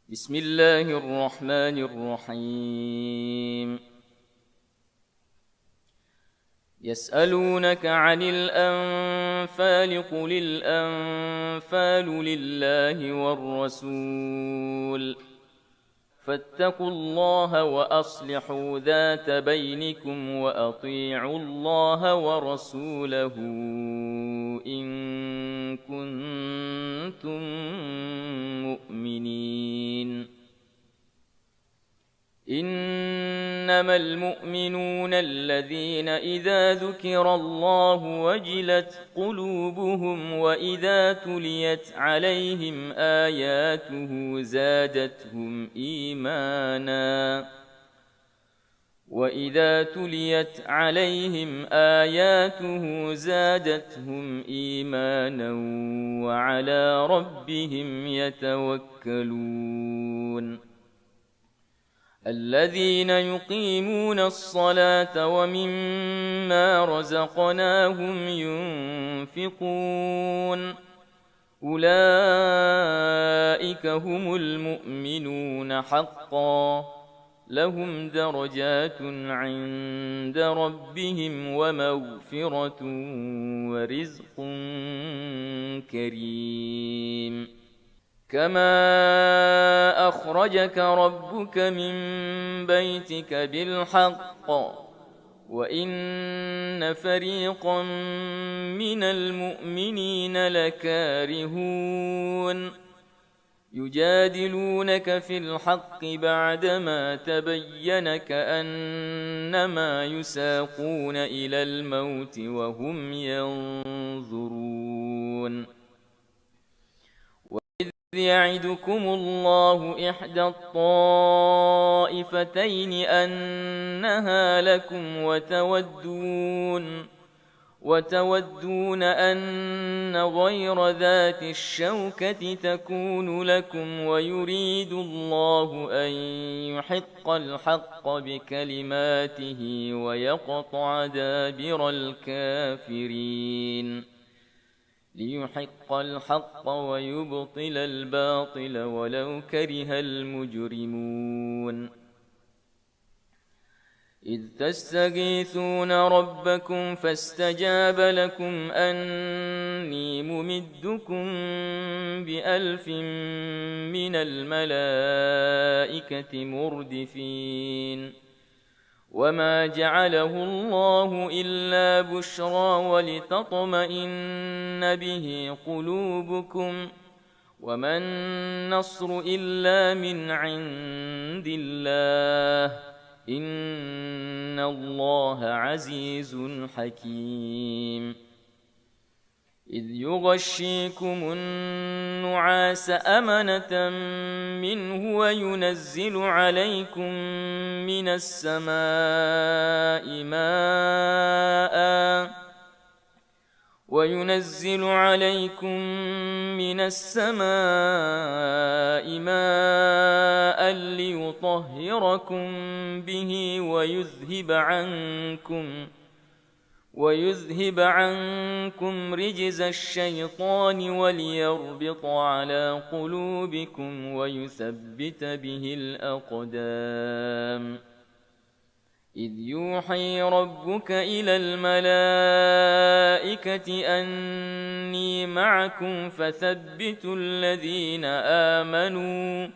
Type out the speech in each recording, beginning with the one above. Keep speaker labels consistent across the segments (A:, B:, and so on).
A: بسم الله الرحمن الرحيم يسألونك عن الأنفال قل الأنفال لله والرسول فاتقوا الله وأصلحوا ذات بينكم وأطيعوا الله ورسوله إن كنتم مؤمنين إنما المؤمنون الذين إذا ذكر الله وجلت قلوبهم وإذا تليت عليهم آياته زادتهم إيمانا وعلى ربهم يتوكلون الذين يقيمون الصلاة ومما رزقناهم ينفقون أولئك هم المؤمنون حقا لهم درجات عند ربهم ومغفرة ورزق كريم كما أخرجك ربك من بيتك بالحق وإن فريقا من المؤمنين لكارهون يجادلونك في الحق بعدما تبين كأنما يساقون إلى الموت وهم ينظرون يعدكم الله إحدى الطائفتين أنها لكم وتودون أن غير ذات الشوكة تكون لكم ويريد الله أن يحق الحق بكلماته ويقطع دابر الكافرين ليحق الحق ويبطل الباطل ولو كره المجرمون إذ تستغيثون ربكم فاستجاب لكم أني ممدكم ب1000 من الملائكة مردفين وما جعله الله إلا بشرى ولتطمئن به قلوبكم وما النصر إلا من عند الله إن الله عزيز حكيم إذ يغشيكم النعاس أمنة منه وينزل عليكم من السماء ماء ليطهركم به ويذهب عنكم رجز الشيطان وليربط على قلوبكم ويثبت به الأقدام إذ يوحي ربك إلى الملائكة أني معكم فثبتوا الذين آمنوا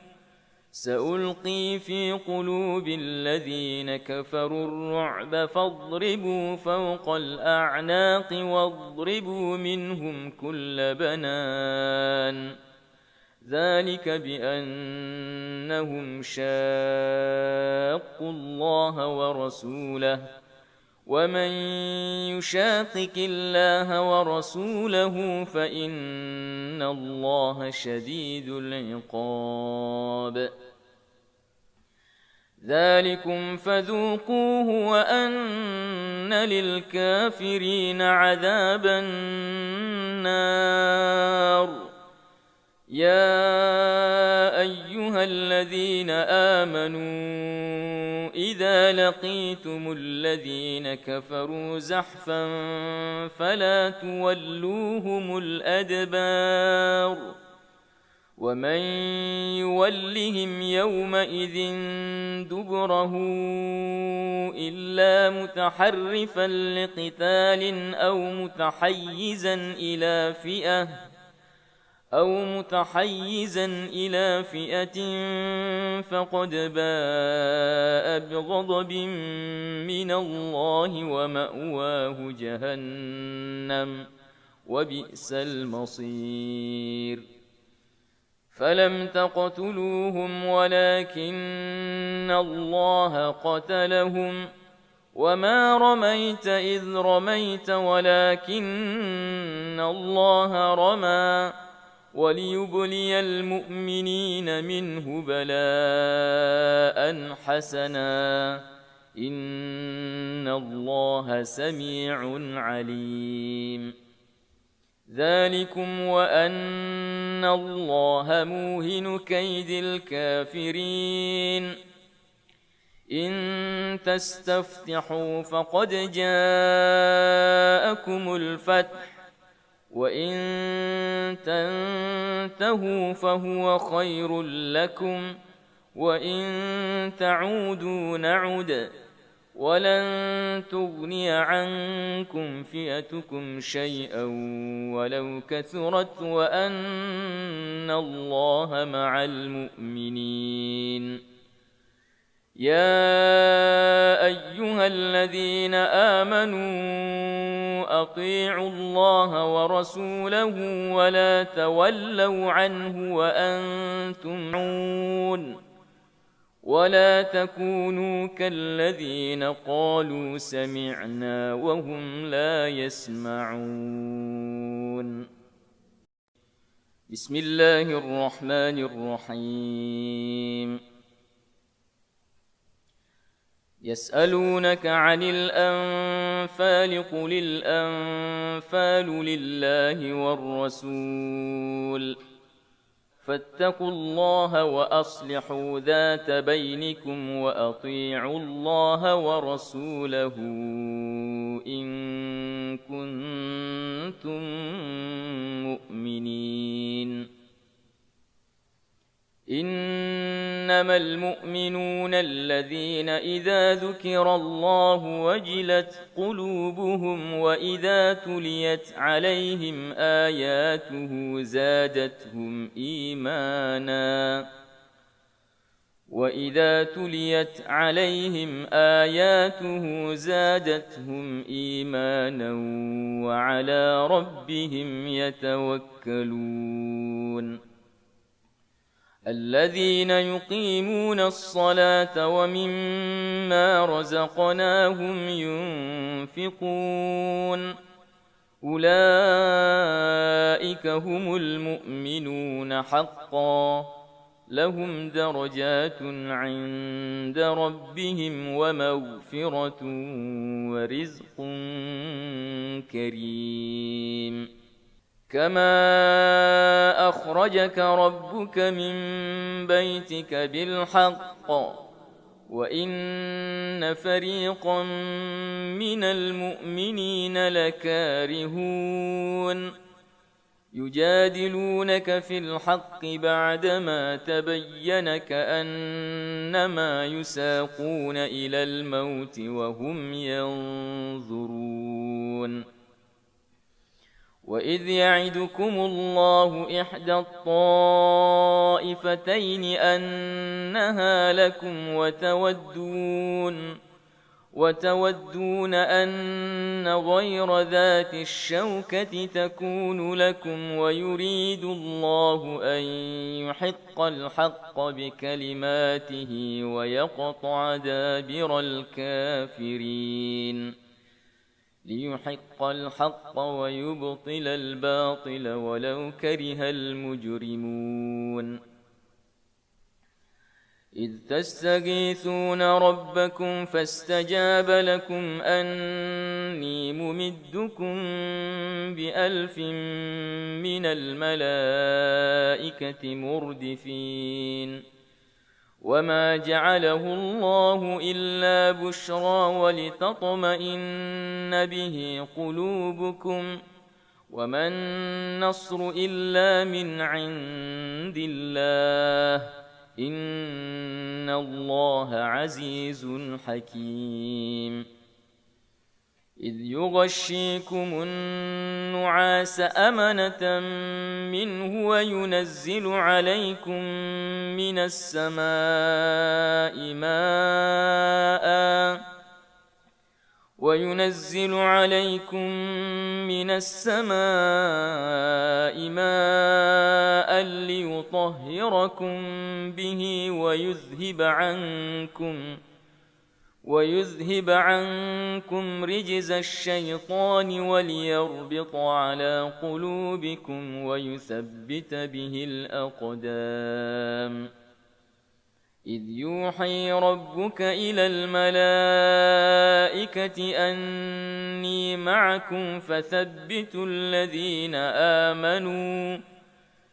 A: سألقي في قلوب الذين كفروا الرعب فاضربوا فوق الأعناق واضربوا منهم كل بنان ذلك بأنهم شاقوا الله ورسوله ومن يشاقق الله ورسوله فإن الله شديد العقاب ذلكم فذوقوه وأن للكافرين عذاب النار يا أيها الذين آمنوا إذا لقيتم الذين كفروا زحفا فلا تولوهم الأدبار ومن يولهم يومئذ دبره إلا متحرفا لقتال أو متحيزا إلى فئة فقد باء بغضب من الله ومأواه جهنم وبئس المصير فلم تقتلوهم ولكن الله قتلهم وما رميت إذ رميت ولكن الله رمى وليبلي المؤمنين منه بلاء حسنا إن الله سميع عليم ذلكم وأن الله موهن كيد الكافرين إن تستفتحوا فقد جاءكم الفتح وإن تنتهوا فهو خير لكم وإن تعودوا نعد ولن تغني عنكم فئتكم شيئا ولو كثرت وأن الله مع المؤمنين يا أيها الذين آمنوا أطيعوا الله ورسوله ولا تولوا عنه وأنتم معرضون ولا تكونوا كالذين قالوا سمعنا وهم لا يسمعون بسم الله الرحمن الرحيم يسألونك عن الأنفال قل الأنفال لله والرسول فاتقوا الله وأصلحوا ذات بينكم وأطيعوا الله ورسوله إن كنتم مؤمنين إنما المؤمنون الذين إذا ذكر الله وجلت قلوبهم وإذا تليت عليهم آياته زادتهم إيمانا وعلى ربهم يتوكلون الذين يقيمون الصلاة ومما رزقناهم ينفقون أولئك هم المؤمنون حقا لهم درجات عند ربهم ومغفرة ورزق كريم كما أخرجك ربك من بيتك بالحق وإن فريقا من المؤمنين لكارهون يجادلونك في الحق بعدما تبين كأنما يساقون إلى الموت وهم ينظرون وإذ يعدكم الله إحدى الطائفتين أنها لكم وتودون أن غير ذات الشوكة تكون لكم ويريد الله أن يحق الحق بكلماته ويقطع دابر الكافرين ليحق الحق ويبطل الباطل ولو كره المجرمون إذ تستغيثون ربكم فاستجاب لكم أني ممدكم ب1000 من الملائكة مردفين وما جعله الله إلا بشرى ولتطمئن به قلوبكم وما النصر إلا من عند الله إن الله عزيز حكيم إذ يغشيكم النعاس أمنة منه وينزل عليكم من السماء ماء ليطهركم به ويذهب عنكم رجز الشيطان وليربط على قلوبكم ويثبت به الأقدام إذ يوحي ربك إلى الملائكة أني معكم فثبتوا الذين آمنوا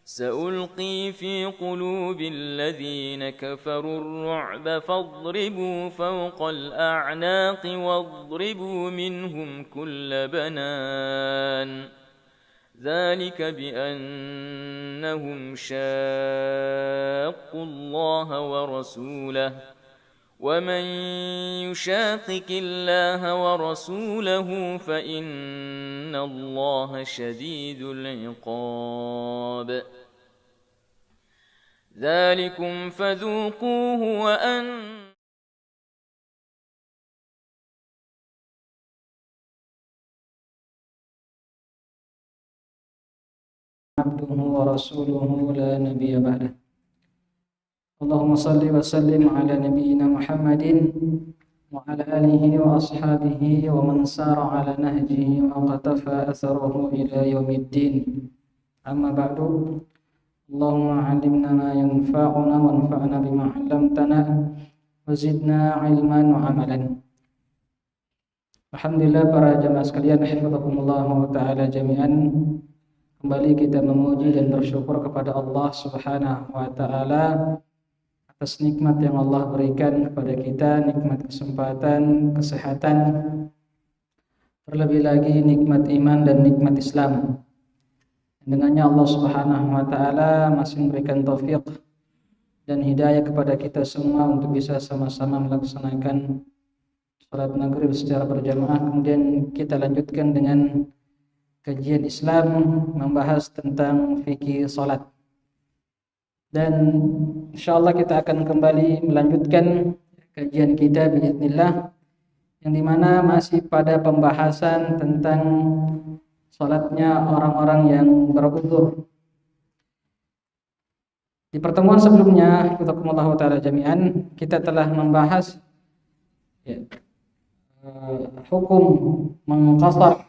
A: سألقي في قلوب الذين كفروا الرعب فاضربوا فوق الأعناق واضربوا منهم كل بنان ذلك بأنهم شاقوا الله ورسوله ومن يشاقق الله ورسوله فإن الله شديد العقاب ذلكم فذوقوه وأن
B: عبده ورسوله لا نبي بعده اللهم صل وسلم على نبينا محمد وعلى آله وأصحابه ومن سار على نهجه وقتفى أثره إلى يوم الدين أما بعد اللهم علمنا ما ينفعنا وانفعنا بما علمتنا وزدنا علما وعملا. Alhamdulillah para jamaah sekalian, hafizhakumullah wa ta'ala jami'an. Kembali kita memuji dan bersyukur kepada Allah Subhanahu wa ta'ala atas nikmat yang Allah berikan kepada kita, nikmat kesempatan, kesehatan, terlebih lagi nikmat iman dan nikmat Islam. Dengannya Allah Subhanahu wa ta'ala masih memberikan taufik dan hidayah kepada kita semua untuk bisa sama-sama melaksanakan salat maghrib secara berjamaah. Kemudian kita lanjutkan dengan kajian Islam membahas tentang fikih salat. Dan insyaallah kita akan kembali melanjutkan kajian kita biiznillah, yang dimana masih pada pembahasan tentang salatnya orang-orang yang beruzur. Di pertemuan sebelumnya, jazakumullahu taala jami'an, kita telah membahas hukum mengqasar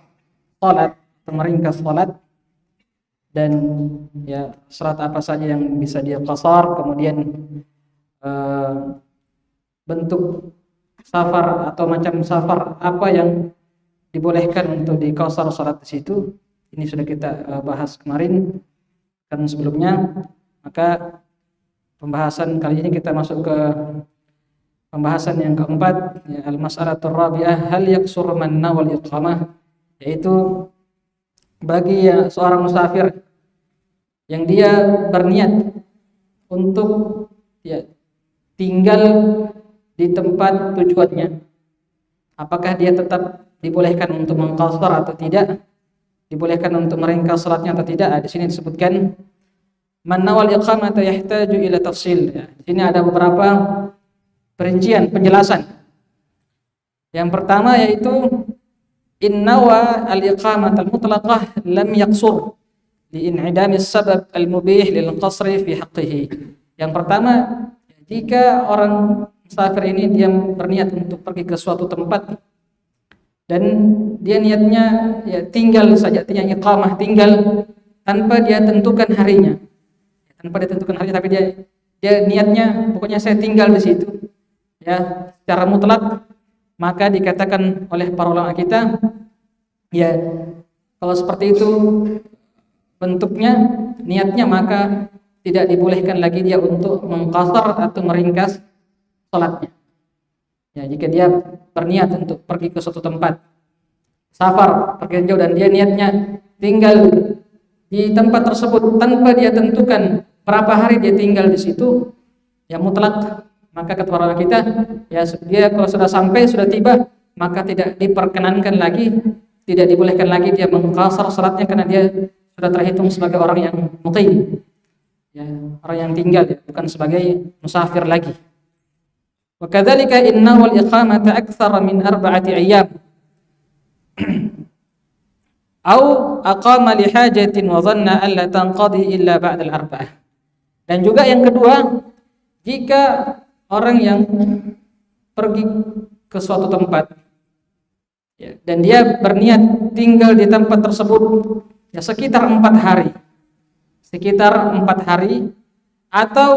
B: salat, meringkas salat, dan salat apa saja yang bisa dia qasar, kemudian bentuk safar atau macam safar apa yang dibolehkan untuk diqasar salat di situ. Ini sudah kita bahas kemarin kan sebelumnya. Maka pembahasan kali ini kita masuk ke pembahasan yang keempat, al-mas'alatur rabi'ah, hal yaksur man nawal iqamah, yaitu bagi seorang musafir yang dia berniat untuk tinggal di tempat tujuannya, apakah dia tetap dibolehkan untuk mengqasar atau tidak, dibolehkan untuk meringkas salatnya atau tidak. Di sini disebutkan man nawal iqamata yahtaju ila tafsil. Di sini ada beberapa perincian, penjelasan. Yang pertama yaitu innawa al-iqamah al-mutlaqah lam yaqsur li'in'idami sabab al-mubih lil qasri fi haqqihi. Yang pertama, jika orang musafir ini dia berniat untuk pergi ke suatu tempat dan dia niatnya tinggal saja, artinya iqamah, tinggal tanpa dia tentukan harinya. Tapi dia niatnya pokoknya saya tinggal di situ secara mutlak, maka dikatakan oleh para ulama kita kalau seperti itu bentuknya, niatnya, maka tidak dibolehkan lagi dia untuk mengqasar atau meringkas salatnya. Jika dia berniat untuk pergi ke suatu tempat safar, pergi jauh, dan dia niatnya tinggal di tempat tersebut tanpa dia tentukan berapa hari dia tinggal di situ, ya mutlak, maka kata ulama kita, ya dia kalau sudah sampai, sudah tiba, maka tidak diperkenankan lagi, tidak dibolehkan lagi dia mengqasar salatnya karena dia sudah terhitung sebagai orang yang muqim, ya, orang yang tinggal, ya, bukan sebagai musafir lagi. Wa kadzalika inna wal iqamata aktsara min 4 ayyam au aqama li hajatin wa dhanna alla tanqadi illa ba'da al-arba'ah. Dan juga yang kedua, jika orang yang pergi ke suatu tempat, ya, dan dia berniat tinggal di tempat tersebut ya sekitar 4 hari, atau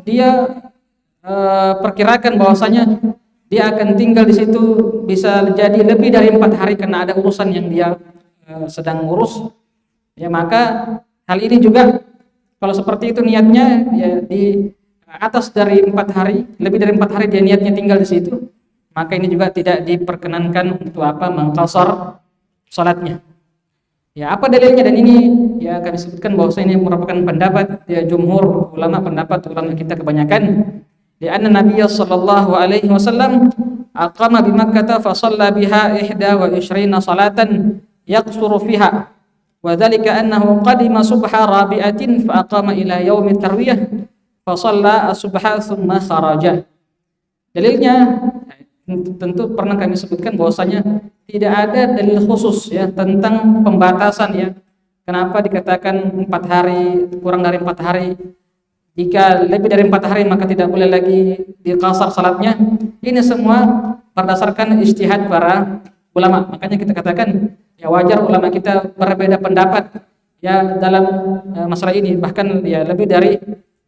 B: dia perkirakan bahwasanya dia akan tinggal di situ bisa jadi lebih dari 4 hari karena ada urusan yang dia sedang ngurus, ya maka hal ini juga kalau seperti itu niatnya, ya di atas dari 4 hari, lebih dari 4 hari dia niatnya tinggal di situ, maka ini juga tidak diperkenankan untuk mengqasar salatnya. Ya, apa dalilnya? Dan ini ya kami sebutkan bahwa ini merupakan pendapat ya jumhur ulama, pendapat ulama kita kebanyakan. Di anna Nabiy sallallahu alaihi wasallam aqama bi Makkah fa shalla biha 21 salatan yaqsuru fiha, wa dzalika annahu qadima subha rabi'atin fa aqama ila yaumit tarwiyah fa shalla as-subha thumma kharaja. Dalilnya tentu pernah kami sebutkan bahwasanya tidak ada dalil khusus ya tentang pembatasan ya. Kenapa dikatakan 4 hari, kurang dari 4 hari? Jika lebih dari 4 hari maka tidak boleh lagi diqasar salatnya. Ini semua berdasarkan ijtihad para ulama. Makanya kita katakan ya wajar ulama kita berbeda pendapat ya dalam masalah ini, bahkan ya lebih dari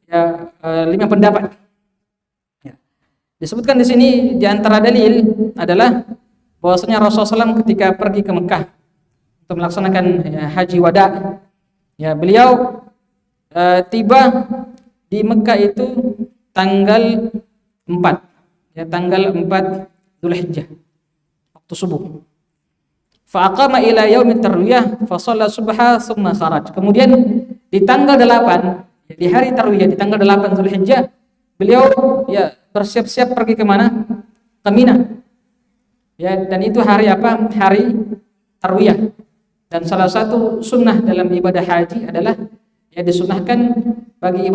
B: 5 pendapat. Ya. Disebutkan di sini di antara dalil adalah bahwasanya Rasulullah SAW ketika pergi ke Mekah untuk melaksanakan ya, haji wada, ya beliau tiba di Mekah itu tanggal 4, ya tanggal 4 Dzulhijjah waktu subuh. Fa aqama ila yaumit tarwiyah fa shalla subha tsumma kharaj. Kemudian di tanggal 8, di hari tarwiyah di tanggal 8 Dzulhijjah, beliau ya bersiap-siap pergi ke mana? Ke Mina. Ya, dan itu hari apa? Hari tarwiyah. Dan salah satu sunnah dalam ibadah haji adalah ya disunahkan bagi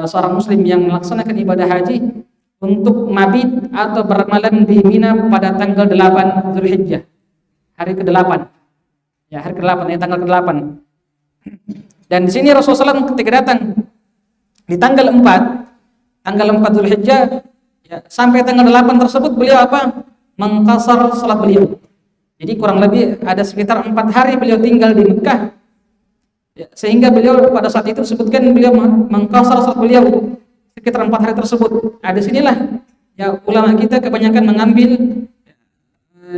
B: seorang muslim yang melaksanakan ibadah haji untuk mabit atau bermalam di Mina pada tanggal 8 Dzulhijjah. Hari ke-8. Ya, hari ke-8 ya tanggal ke-8. Dan di sini Rasulullah SAW ketika datang di tanggal 4 Dzulhijjah ya, sampai tanggal 8 tersebut beliau mengqasar salat beliau. Jadi kurang lebih ada sekitar 4 hari beliau tinggal di Mekah. Ya, sehingga beliau pada saat itu disebutkan beliau mengqasar salat beliau sekitar 4 hari tersebut. Di sinilah ya ulama kita kebanyakan mengambil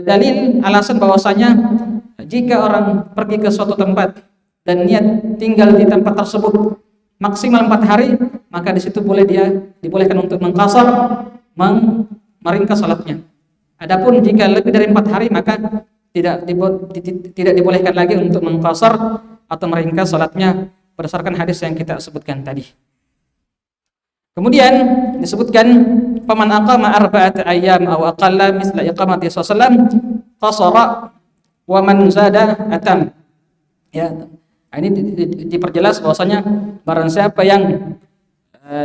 B: dalil alasan bahwasanya jika orang pergi ke suatu tempat dan niat tinggal di tempat tersebut maksimal 4 hari, maka di situ dibolehkan untuk mengqasar, meringkas salatnya. Adapun jika lebih dari 4 hari maka tidak dibolehkan lagi untuk mengqasar atau meringkas salatnya berdasarkan hadis yang kita sebutkan tadi. Kemudian disebutkan faman aqama 4 ayyam aw aqalla misla iqamati sallam qasara wa man zada atam. Ya, ini diperjelas bahwasanya barang siapa yang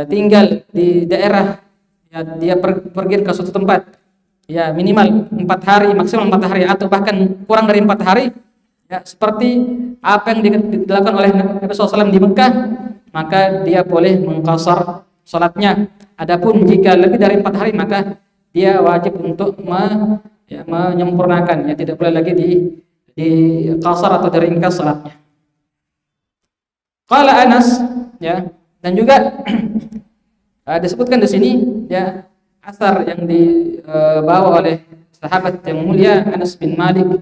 B: tinggal di daerah ya dia pergi ke suatu tempat ya minimal 4 hari, maksimal 4 hari atau bahkan kurang dari 4 hari ya seperti apa yang dilakukan oleh Nabi SAW di Mekah, maka dia boleh mengqasar salatnya. Adapun jika lebih dari 4 hari maka dia wajib untuk menyempurnakan, ya tidak boleh lagi di qasar atau diringkas salatnya. Qala Anas ya, dan juga disebutkan di sini ya asar yang dibawa oleh sahabat yang mulia Anas bin Malik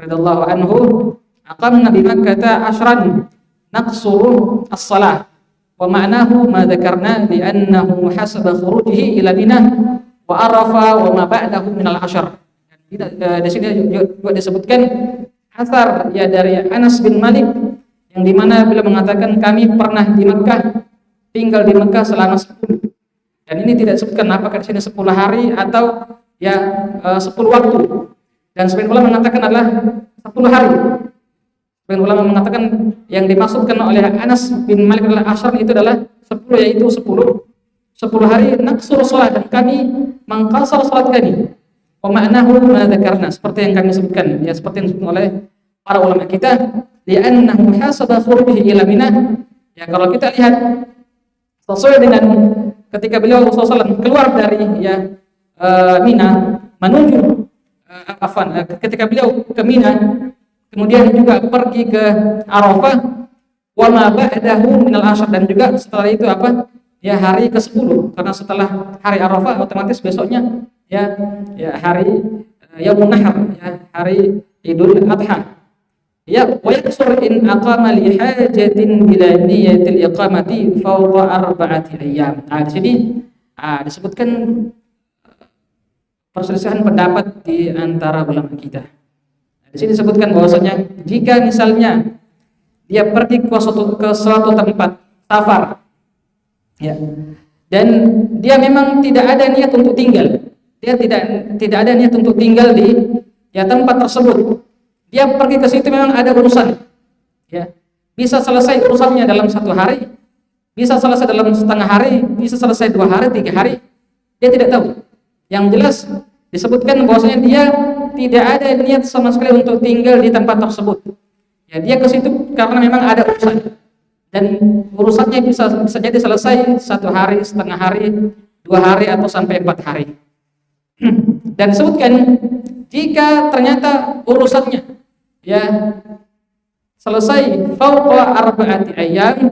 B: radhiyallahu anhu, aqamna bi Makkah ashran naqsuru as-salah wa ma'nahu ma dzakarna li annahu hasaba khurujihi ila Mina wa Arafa wa ma ba'dahu min al-ashr. Di sini juga disebutkan asar ya dari Anas bin Malik yang dimana beliau mengatakan kami pernah di Mekah, tinggal di Mekah selama 10. Dan ini tidak disebutkan apakah di sini 10 hari atau ya 10 waktu. Dan sebagian ulama mengatakan adalah 10 hari. Sebagian ulama mengatakan yang dimaksudkan oleh Anas bin Malik adalah asar itu adalah 10, yaitu 10 hari naksur salat, dan kami mengqasar salat kami. Wa ma'nahu ma dzakarna, seperti yang kami sebutkan, ya seperti yang disebutkan oleh para ulama kita, li'annahu hasaba khurujihi ila Minah. Ya kalau kita lihat sesuai dengan ketika beliau SAW keluar dari Mina menuju ketika beliau ke Mina, kemudian juga pergi ke Arafah, wa ma ba'dahu minal ashr, dan juga setelah itu ya hari ke-10, karena setelah hari Arafah otomatis besoknya ya hari Yaumun Nahar, ya hari Idul Adha. Ya, wa yaksur in aqama li hajatin bila niyatil iqamati fawqa 4 ayyam. Di sini disebutkan perselisihan pendapat di antara ulama kita. Di sini disebutkan bahwasanya jika misalnya dia pergi ke suatu tempat safar, ya, dan dia memang tidak ada niat untuk tinggal, dia tidak ada niat untuk tinggal di tempat tersebut. Dia pergi ke situ memang ada urusan, ya, bisa selesai urusannya dalam 1 hari, bisa selesai dalam setengah hari, bisa selesai 2 hari, 3 hari, dia tidak tahu. Yang jelas disebutkan bahwasanya dia tidak ada niat sama sekali untuk tinggal di tempat tersebut. Ya, dia ke situ karena memang ada urusan, dan urusannya bisa jadi selesai 1 hari, setengah hari, 2 hari, atau sampai 4 hari. Dan disebutkan jika ternyata urusannya selesai fauqa 4 ayyam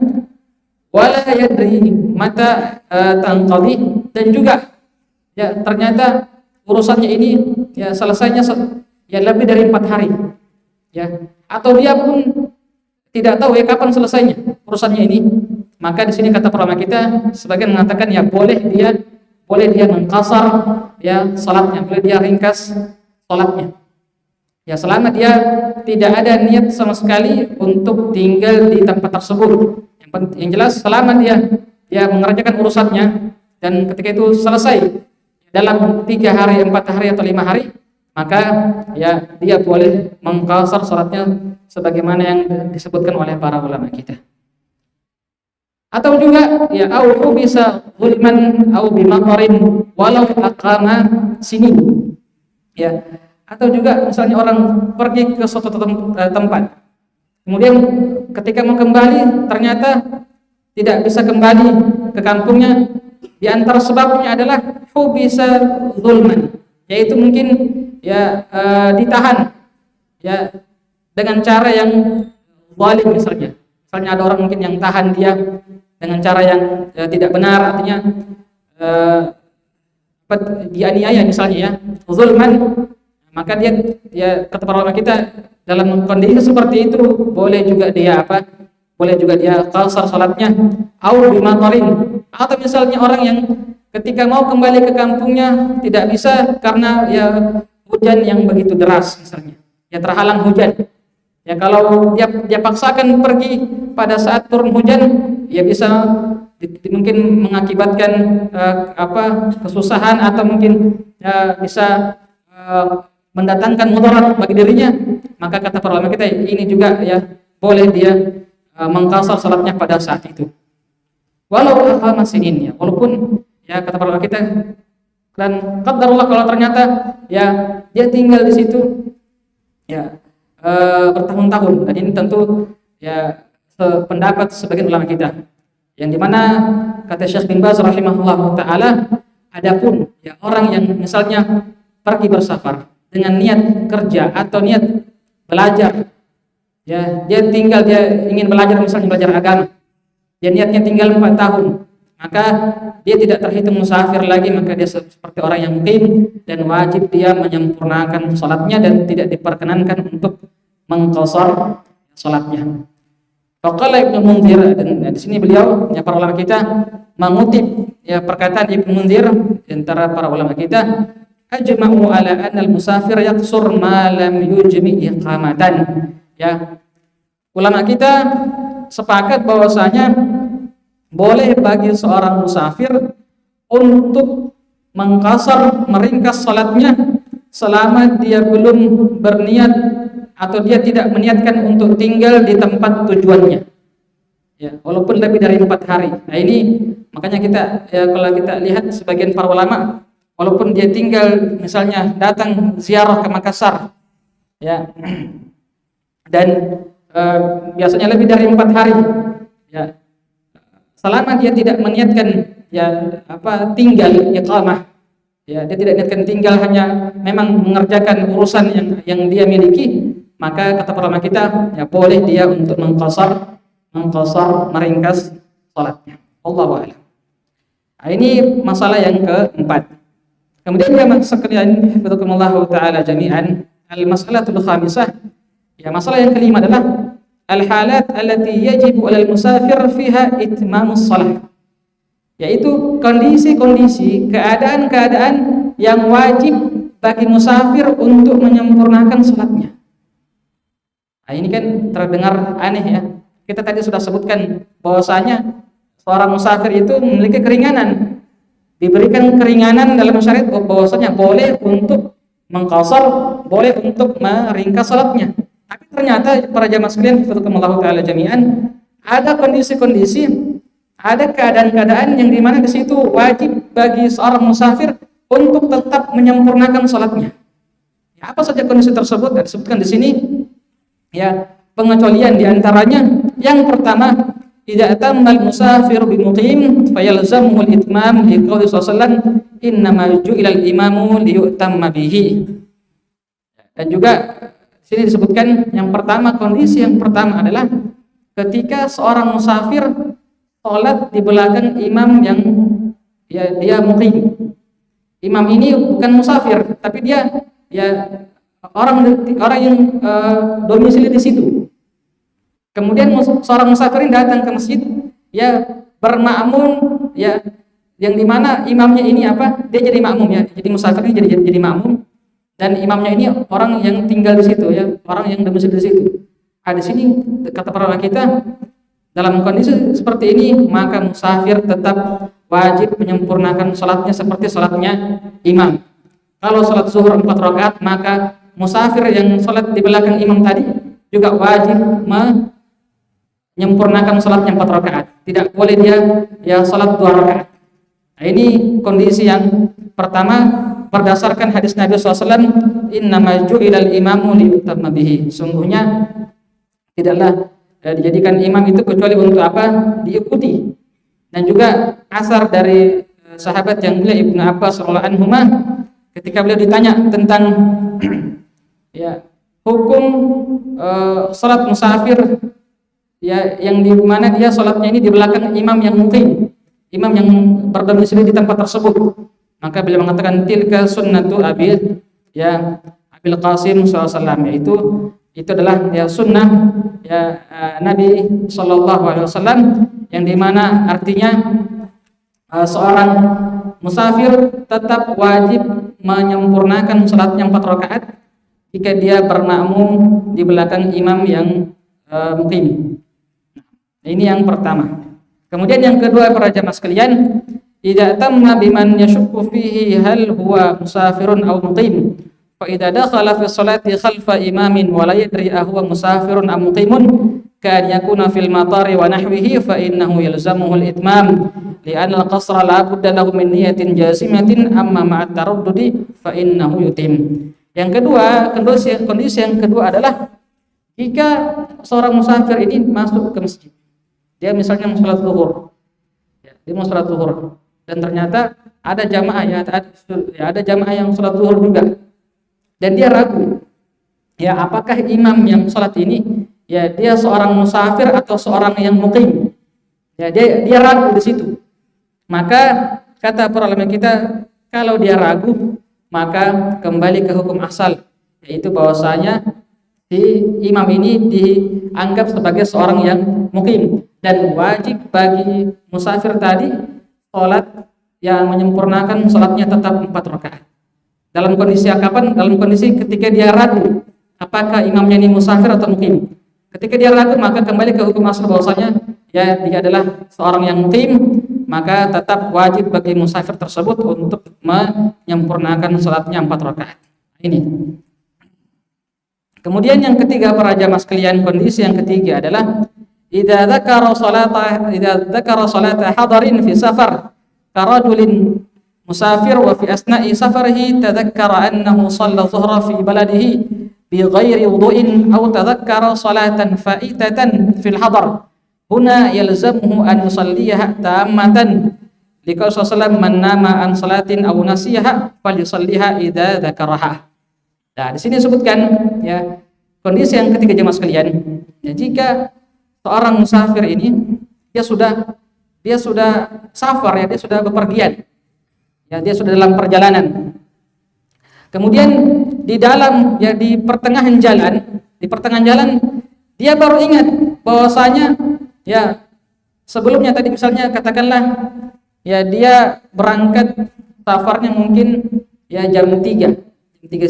B: wala yadri mata tanqadi, dan juga ternyata urusannya ini selesainya lebih dari 4 hari, atau dia pun tidak tahu kapan selesainya urusannya ini, maka di sini kata para ulama kita sebagian mengatakan boleh dia mengqasar salatnya, boleh dia ringkas salatnya. Selama dia tidak ada niat sama sekali untuk tinggal di tempat tersebut. Yang jelas selama dia mengerjakan urusannya dan ketika itu selesai dalam 3 hari, 4 hari, atau 5 hari, maka dia boleh mengqasar salatnya sebagaimana yang disebutkan oleh para ulama kita. Atau juga au bisa zulman au bimatarin walau aqama sini. Atau juga misalnya orang pergi ke suatu tempat, kemudian ketika mau kembali ternyata tidak bisa kembali ke kampungnya. Di antara sebabnya adalah bisa zulman, yaitu mungkin ditahan dengan cara yang zalim, misalnya ada orang mungkin yang tahan dia dengan cara yang tidak benar, artinya dianiaya misalnya, zulman. Maka dia kata para ulama kita dalam kondisi seperti itu boleh juga dia qasar salatnya, au bimatarin, atau misalnya orang yang ketika mau kembali ke kampungnya tidak bisa karena hujan yang begitu deras, misalnya terhalang hujan. Kalau dia paksakan pergi pada saat turun hujan, bisa mungkin mengakibatkan kesusahan, atau mungkin bisa mendatangkan mudarat bagi dirinya. Maka kata para ulama kita ini juga boleh dia mengqasar salatnya pada saat itu. Walau aqama sinin, walaupun kata para ulama kita, dan qadarullah kalau ternyata dia tinggal di situ bertahun-tahun. Dan ini tentu pendapat sebagian ulama kita, yang dimana kata Syekh bin Baz rahimahullah taala, adapun orang yang misalnya pergi bersafar dengan niat kerja atau niat belajar, dia ingin belajar, misalnya belajar agama, dia niatnya tinggal 4 tahun, maka dia tidak terhitung musafir lagi, maka dia seperti orang yang mukim, dan wajib dia menyempurnakan salatnya dan tidak diperkenankan untuk mengqasar salatnya. Faqala Ibnu Munzir, dan di sini beliau para ulama kita mengutip perkataan Ibnu Munzir antara para ulama kita, ajma'u ala anna al-musafir yaqsur ma lam yujmi iqamatan. Ya, ulama kita sepakat bahwasanya boleh bagi seorang musafir untuk mengqasar, meringkas salatnya selama dia belum berniat atau dia tidak meniatkan untuk tinggal di tempat tujuannya. Ya, walaupun lebih dari 4 hari. Nah, ini makanya kita kalau kita lihat sebagian para ulama, walaupun dia tinggal misalnya datang ziarah ke Makassar, ya, dan biasanya lebih dari 4 hari, ya, selama dia tidak meniatkan tinggal iqamah, ya, dia tidak niatkan tinggal, hanya memang mengerjakan urusan yang dia miliki, maka kata para ulama kita, ya, boleh dia untuk mengqasar, meringkas salatnya. Allahu a'lam. Nah, ini masalah yang keempat. Kemudian jamaah sekalian, hafizhakumullah taala jami'an, al-mas'alatul khamisah, ya, masalah yang kelima adalah al-halat allati yajibu 'alal musafir fiha itmamus shalah, yaitu kondisi-kondisi, keadaan-keadaan yang wajib bagi musafir untuk menyempurnakan salatnya. Nah, ini kan terdengar aneh, ya. Kita tadi sudah sebutkan bahwasanya seorang musafir itu memiliki keringanan, diberikan keringanan dalam syariat bahwasanya boleh untuk mengqasar, boleh untuk meringkas salatnya. Tapi ternyata para jamaah sekalian, hafizhakumullah taala jami'an, ada kondisi-kondisi, ada keadaan-keadaan yang dimana di situ wajib bagi seorang musafir untuk tetap menyempurnakan salatnya. Ya, apa saja kondisi tersebut? Disebutkan di sini, ya, pengecualian diantaranya. Yang pertama, idza atammal musafir bimuqim fayalzamuhu al-itmam liqauli sallallahu innama ju'ilal imamu liyutamma bihi. Dan juga sini disebutkan yang pertama, kondisi yang pertama adalah ketika seorang musafir salat di belakang imam yang, ya, dia muqim. Imam ini bukan musafir, tapi dia, ya, orang yang domisili di situ. Kemudian seorang musafir ini datang ke masjid, ya, bermakmum, ya, yang dimana imamnya ini dia jadi makmum, ya, jadi musafir ini jadi makmum, dan imamnya ini orang yang tinggal di situ, ya, orang yang domisili di situ. Di sini kata para ulama kita, dalam kondisi seperti ini maka musafir tetap wajib menyempurnakan salatnya seperti salatnya imam. Kalau salat zuhur 4 rakaat, maka musafir yang salat di belakang imam tadi juga wajib menyempurnakan salatnya 4 rakaat. Tidak boleh dia, ya, salat 2 rakaat. Nah, ini kondisi yang pertama berdasarkan hadis Nabi SAW, innama ju'ilal imamu liyutamma bihi. Sungguhnya tidaklah dijadikan imam itu kecuali untuk diikuti. Dan juga asar dari sahabat yang mulia Ibnu Abbas radhiyallahu anhuma, ketika beliau ditanya tentang ya, hukum salat musafir, ya, yang di mana dia salatnya ini di belakang imam yang muqim, imam yang berdomisili di tempat tersebut, maka beliau mengatakan tilka sunnatu abil Qasim SAW, yaitu itu adalah, ya, sunnah, ya, Nabi SAW, yang dimana artinya seorang musafir tetap wajib menyempurnakan salatnya 4 rakaat jika dia bermakmum di belakang imam yang muqim. Ini yang pertama. Kemudian yang kedua, para jamaah sekalian, idza tamma biman yashukku fihi hal huwa musafirun aw muqim. Fa idza dakhala fi sholati khalfa imamin wa la yadri huwa musafirun am muqimun kan yakuna fil matari wa nahwihi fa innahu yalzamuhu al-itmam li'anna al-qasra la budda lahu min niyatin jazimatin amma ma'at taraddudi fa innahu yutim. Yang kedua, kondisi yang kedua adalah jika seorang musafir ini masuk ke masjid. Dia misalnya mau salat zuhur. Ya, dia mau salat zuhur dan ternyata ada jamaah, ada jamaah yang salat zuhur juga. Dan dia ragu, ya, apakah imam yang salat ini, ya, dia seorang musafir atau seorang yang muqim. Ya, dia ragu di situ. Maka kata para ulama kita, kalau dia ragu, maka kembali ke hukum asal, yaitu bahwasanya si imam ini dianggap sebagai seorang yang muqim dan wajib bagi musafir tadi salat yang menyempurnakan salatnya tetap 4 rakaat. Dalam kondisi kapan? Dalam kondisi ketika dia ragu apakah imamnya ini musafir atau mukim. Ketika dia ragu, maka kembali ke hukum asal bahwasanya ya dia adalah seorang yang mukim, maka tetap wajib bagi musafir tersebut untuk menyempurnakan salatnya 4 rakaat. Ini. Kemudian yang ketiga para jamaah sekalian, kondisi yang ketiga adalah idza dzakara salata hadarin fi safar karajulin musafir wa fi asna'i safarihi tadzakkara annahu shalla dhuhra fi baladihi بغير وضوء أو تذكر صلاة فائتة في الحضر هنا يلزمه أن يصليها تامة لقول صلى الله عليه وسلم من نام عن صلاة أو نسيها فليصليها إذا ذكرها. Nah, di sini disebutkan ya kondisi yang ketiga jemaah sekalian. Ya, jika seorang musafir ini dia sudah safar ya, dia sudah bepergian. Ya, dia sudah dalam perjalanan. Kemudian di pertengahan jalan dia baru ingat bahwasanya ya sebelumnya tadi misalnya katakanlah ya dia berangkat safarnya mungkin ya jam 3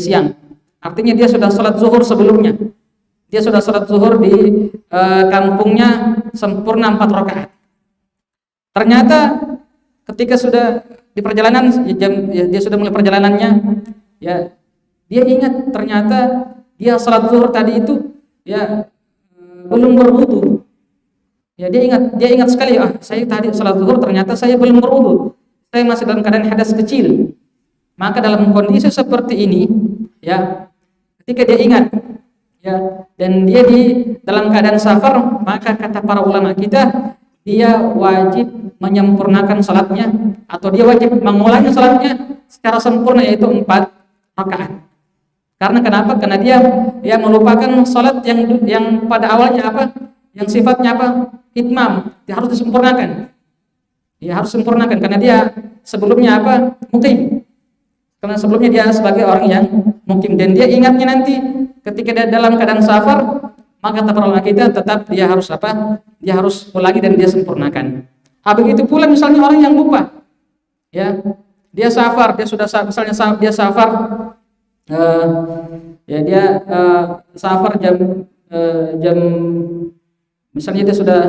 B: siang. Artinya dia sudah sholat zuhur sebelumnya. Dia sudah sholat zuhur di kampungnya sempurna 4 rakaat. Ternyata ketika sudah di perjalanan dia sudah mulai perjalanannya, ya dia ingat ternyata dia salat zuhur tadi itu ya belum berwudu. Ya dia ingat sekali, saya tadi salat zuhur ternyata saya belum berwudu. Saya masih dalam keadaan hadas kecil. Maka dalam kondisi seperti ini ya ketika dia ingat ya dan dia di dalam keadaan safar, maka kata para ulama kita dia wajib menyempurnakan salatnya atau dia wajib mengulangi salatnya secara sempurna yaitu 4 rakaat. Karena kenapa? Karena dia melupakan salat yang pada awalnya apa? Yang sifatnya apa? Itmam. Dia harus disempurnakan. Dia harus sempurnakan karena dia sebelumnya apa? Mukim. Karena sebelumnya dia sebagai orang yang mukim dan dia ingatnya nanti ketika dia dalam keadaan safar, maka kata para ulama kita tetap dia harus apa? Dia harus ulangi dan dia sempurnakan. Begitu pula misalnya orang yang lupa. Ya. Dia safar, dia sudah misalnya dia safar safar jam misalnya dia sudah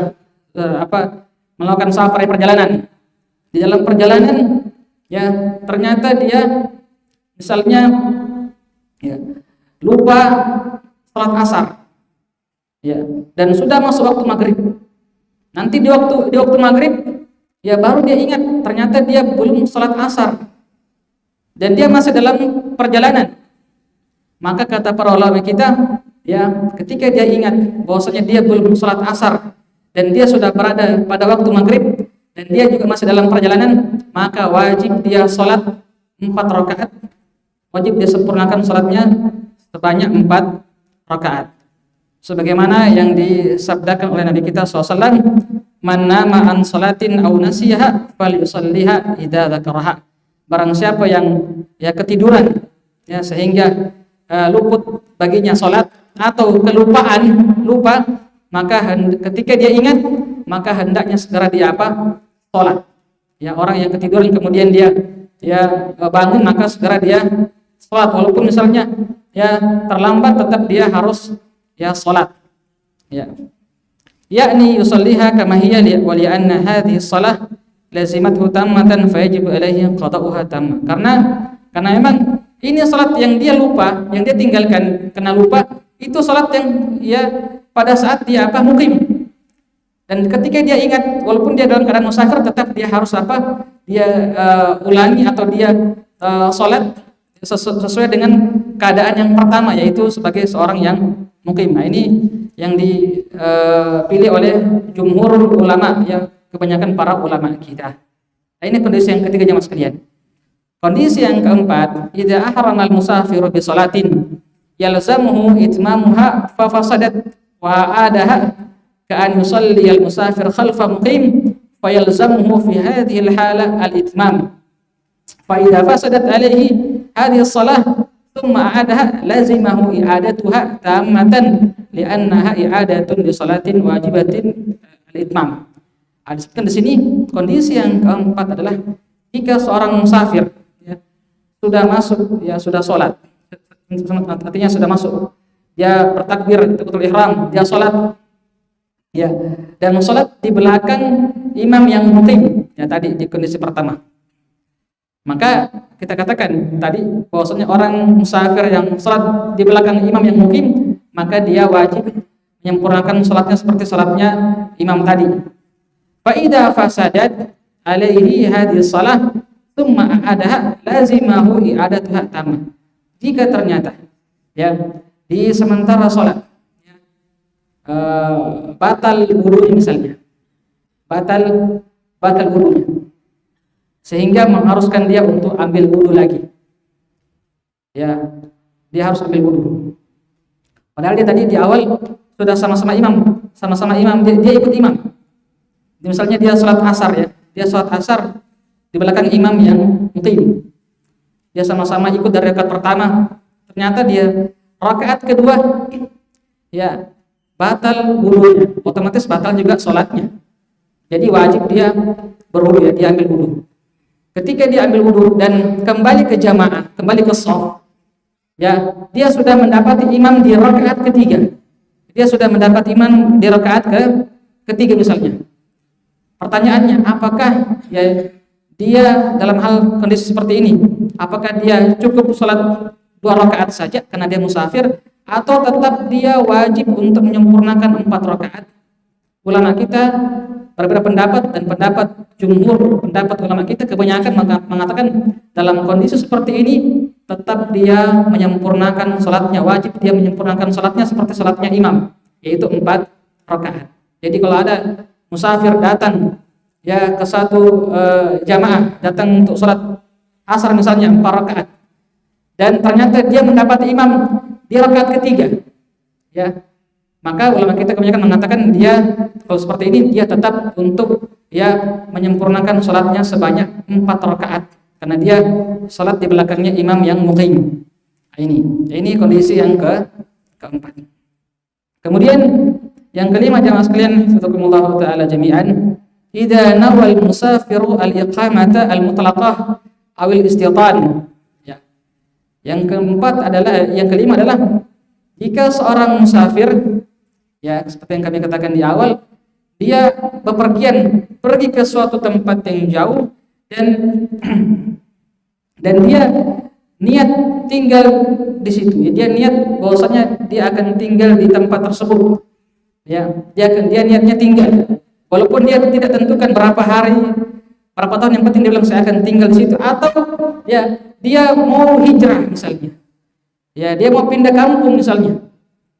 B: melakukan safar perjalanan. Di dalam perjalanan ya ternyata dia misalnya ya lupa salat asar. Ya, dan sudah masuk waktu maghrib. Nanti di waktu maghrib ya baru dia ingat ternyata dia belum salat asar dan dia masih dalam perjalanan. Maka kata para ulama kita ya ketika dia ingat bahwasanya dia belum salat asar dan dia sudah berada pada waktu maghrib dan dia juga masih dalam perjalanan, maka wajib dia salat 4 rakaat. Wajib dia sempurnakan salatnya sebanyak 4 rakaat. Sebagaimana yang disabdakan oleh Nabi kita SAW, man nama an salatin aw nasiha falyusalliha idza dzakaraha. Barang siapa yang ya ketiduran ya sehingga luput baginya salat atau lupa, maka ketika dia ingat maka hendaknya segera dia salat. Ya orang yang ketiduran kemudian dia ya bangun maka segera dia salat walaupun misalnya ya terlambat tetap dia harus ya salat. Ya. Yakni yusalliha kama hiya wa li anna hadhihi shalah lazimathu tammatan fa yajibu alaihi qada'uha tamma. Karena memang ini salat yang dia lupa, yang dia tinggalkan karena lupa, itu salat yang ya pada saat dia mukim. Dan ketika dia ingat walaupun dia dalam keadaan musafir tetap dia harus dia ulangi atau dia salat sesuai dengan keadaan yang pertama yaitu sebagai seorang yang mukim. Nah, ini yang dipilih oleh jumhur ulama ya kebanyakan para ulama kita. Nah, ini kondisi yang ketiga jemaah sekalian. Kondisi yang keempat, idza ahramal musafiru bi salatin yalzamuhu itmamuha fa fasadat wa adaha ka an yusalli al musafir khalfa muqim fa yalzamuhu fi hadhihi al hala al itmam. Fa idza fasadat alaihi hadhihi as-salah thumma a'adaha lazimahu i'adatuha tammatan li'annaha i'adatun li salatin wajibatin al-itmam. Disebutkan di sini kondisi yang keempat adalah jika seorang musafir ya, sudah masuk, ya sudah sholat, artinya sudah masuk, dia bertakbir takbiratul ihram, dia sholat, ya, dan sholat di belakang imam yang muqim, ya tadi di kondisi pertama. Maka kita katakan tadi bahwasanya orang musafir yang sholat di belakang imam yang muqim, maka dia wajib menyempurnakan sholatnya seperti sholatnya imam tadi. Fa idza fasadat alaihi hadhihi shalah tsumma a'adaha lazimahu i'adatuha tamah. Jika ternyata ya di sementara sholat batal wudunya misalnya, batal wudunya, sehingga mengharuskan dia untuk ambil wudu lagi, ya dia harus ambil wudu. Padahal dia tadi di awal sudah sama-sama imam, dia ikut imam. Misalnya dia sholat asar, ya, dia sholat asar di belakang imam yang muqim. Dia sama-sama ikut dari rakaat pertama. Ternyata dia rakaat kedua, ya batal wudunya, otomatis batal juga sholatnya. Jadi wajib dia berwudu, ya, dia ambil wudu. Ketika dia ambil wudu dan kembali ke jamaah, kembali ke shaf, ya dia sudah mendapati imam di rakaat ketiga. Dia sudah mendapat imam di rakaat ketiga misalnya. Pertanyaannya, apakah ya dia dalam hal kondisi seperti ini, apakah dia cukup sholat 2 rakaat saja karena dia musafir, atau tetap dia wajib untuk menyempurnakan 4 rakaat? Ulama kita berbeda pendapat, dan pendapat jumhur, pendapat ulama kita kebanyakan mengatakan dalam kondisi seperti ini tetap dia menyempurnakan sholatnya, wajib dia menyempurnakan sholatnya seperti sholatnya imam, yaitu 4 rakaat. Jadi kalau ada musafir datang ya ke satu jamaah, datang untuk sholat asar misalnya 4 rakaat, dan ternyata dia mendapat imam di rakaat ketiga, ya maka ulama kita kebanyakan mengatakan dia kalau seperti ini dia tetap untuk ya menyempurnakan sholatnya sebanyak 4 rakaat karena dia sholat di belakangnya imam yang muqim. Ini kondisi yang keempat. Kemudian yang kelima, jamaah sekalian, hafizakumullah taala jami'an, idza nawal musafiru al-iqamata al-mutlaqah aw al-istitan. Ya. Yang kelima adalah jika seorang musafir, ya seperti yang kami katakan di awal, dia bepergian pergi ke suatu tempat yang jauh dan dia niat tinggal di situ. Dia niat bahwasanya dia akan tinggal di tempat tersebut. Ya, dia niatnya tinggal. Walaupun dia tidak tentukan berapa hari, berapa tahun, yang penting dia bilang saya akan tinggal di situ. Atau ya dia mau hijrah misalnya. Ya, dia mau pindah kampung misalnya.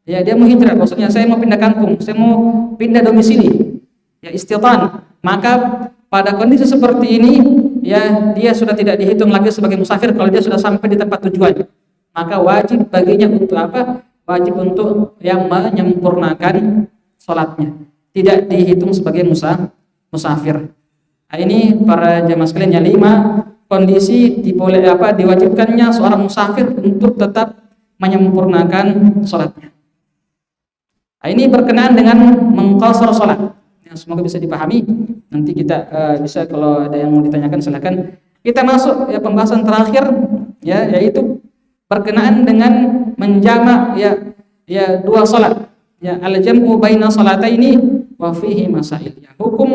B: Ya, dia mau hijrah, maksudnya saya mau pindah kampung, saya mau pindah domisili. Ya, istitan. Maka pada kondisi seperti ini, ya dia sudah tidak dihitung lagi sebagai musafir kalau dia sudah sampai di tempat tujuan. Maka wajib baginya untuk apa? Wajib untuk yang menyempurnakan sholatnya, tidak dihitung sebagai musafir. Nah, ini para jamaah sekalian, yang 5 kondisi diwajibkannya seorang musafir untuk tetap menyempurnakan sholatnya. Nah, ini berkenaan dengan mengqasar sholat. Ya, semoga bisa dipahami. Nanti kita bisa, kalau ada yang mau ditanyakan silakan. Kita masuk ya pembahasan terakhir, ya, yaitu berkenaan dengan menjamak ya 2 salat. Ya, al-jam'u baina salataini wa fihi masail. Ya, hukum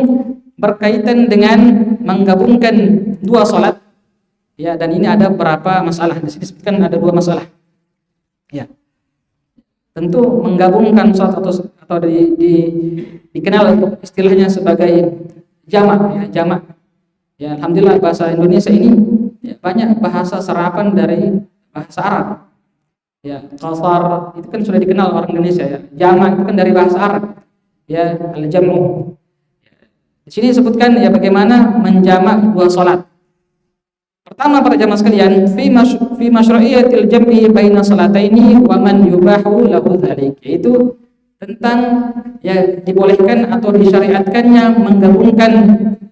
B: berkaitan dengan menggabungkan 2 salat. Ya, dan ini ada beberapa masalah. Di sini disebutkan ada 2 masalah. Ya. Tentu menggabungkan salat atau dikenal istilahnya sebagai jamak, ya, jamak. Ya, alhamdulillah bahasa Indonesia ini ya, banyak bahasa serapan dari bahasa Arab. Ya, qasar itu kan sudah dikenal orang Indonesia, ya. Jamak itu kan dari bahasa Arab. Ya, al-jam'u. Di sini disebutkan ya bagaimana menjamak 2 salat. Pertama, para jamaah sekalian, fi masyru'iyatil jam'i baina salataini wa man yubahu lahu dzalik, yaitu tentang ya dibolehkan atau disyariatkannya menggabungkan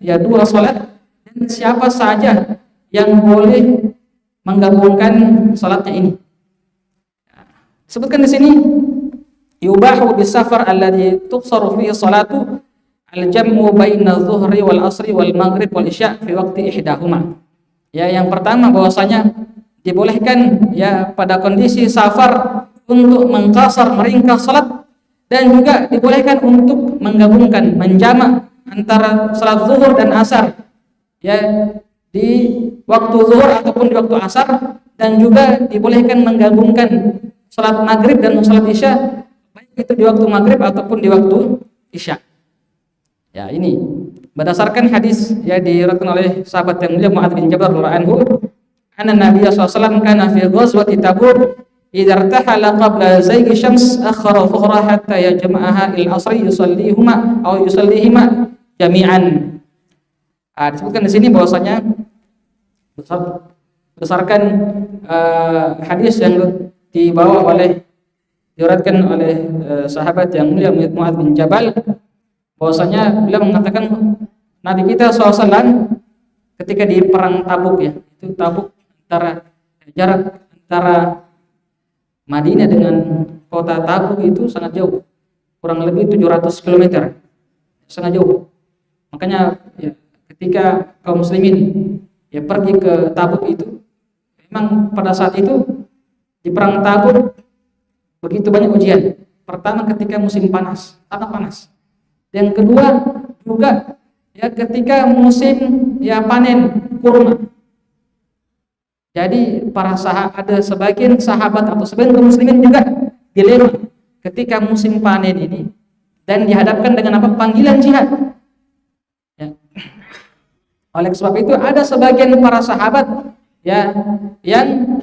B: ya 2 salat, dan siapa saja yang boleh menggabungkan salatnya ini. Sebutkan di sini yubahu bisafar alladhi tuqsaru fihi salatu al-jam'u baina adh-dhuhri wal asri wal maghrib wal isya fi waqti ihdahuma. Ya, yang pertama bahwasanya dibolehkan ya pada kondisi safar untuk mengqasar, meringkas salat, dan juga dibolehkan untuk menggabungkan, menjamak antara salat zuhur dan asar ya di waktu zuhur ataupun di waktu asar, dan juga dibolehkan menggabungkan salat maghrib dan salat isya, baik itu di waktu maghrib ataupun di waktu isya. Ya, ini berdasarkan hadis ya diriwayatkan oleh sahabat yang mulia Mu'adz bin Jabal radhiyallahu anhu, anna Nabi sallallahu alaihi wasallam kana fi ghazwati Tabuk idza irtahala qabla zaygi syams akhara dhuhra hatta yajma'aha il asri yusallihuma aw yusallihima jami'an. Disebutkan di sini bahwasanya berdasarkan hadis yang diriwayatkan oleh sahabat yang mulia Mu'adz bin Jabal, bahwasanya beliau mengatakan Nabi kita SAW ketika di perang Tabuk ya, itu Tabuk jarak antara Madinah dengan kota Tabuk itu sangat jauh, kurang lebih 700 km, sangat jauh. Makanya ya, ketika kaum muslimin ya pergi ke Tabuk itu, memang pada saat itu di perang Tabuk begitu banyak ujian. Pertama ketika musim panas, sangat panas. Yang kedua juga ya ketika musim ya panen kurma. Jadi ada sebagian sahabat atau sebagian kaum muslimin juga dilema ketika musim panen ini dan dihadapkan dengan apa? Panggilan jihad. Ya. Oleh sebab itu ada sebagian para sahabat ya yang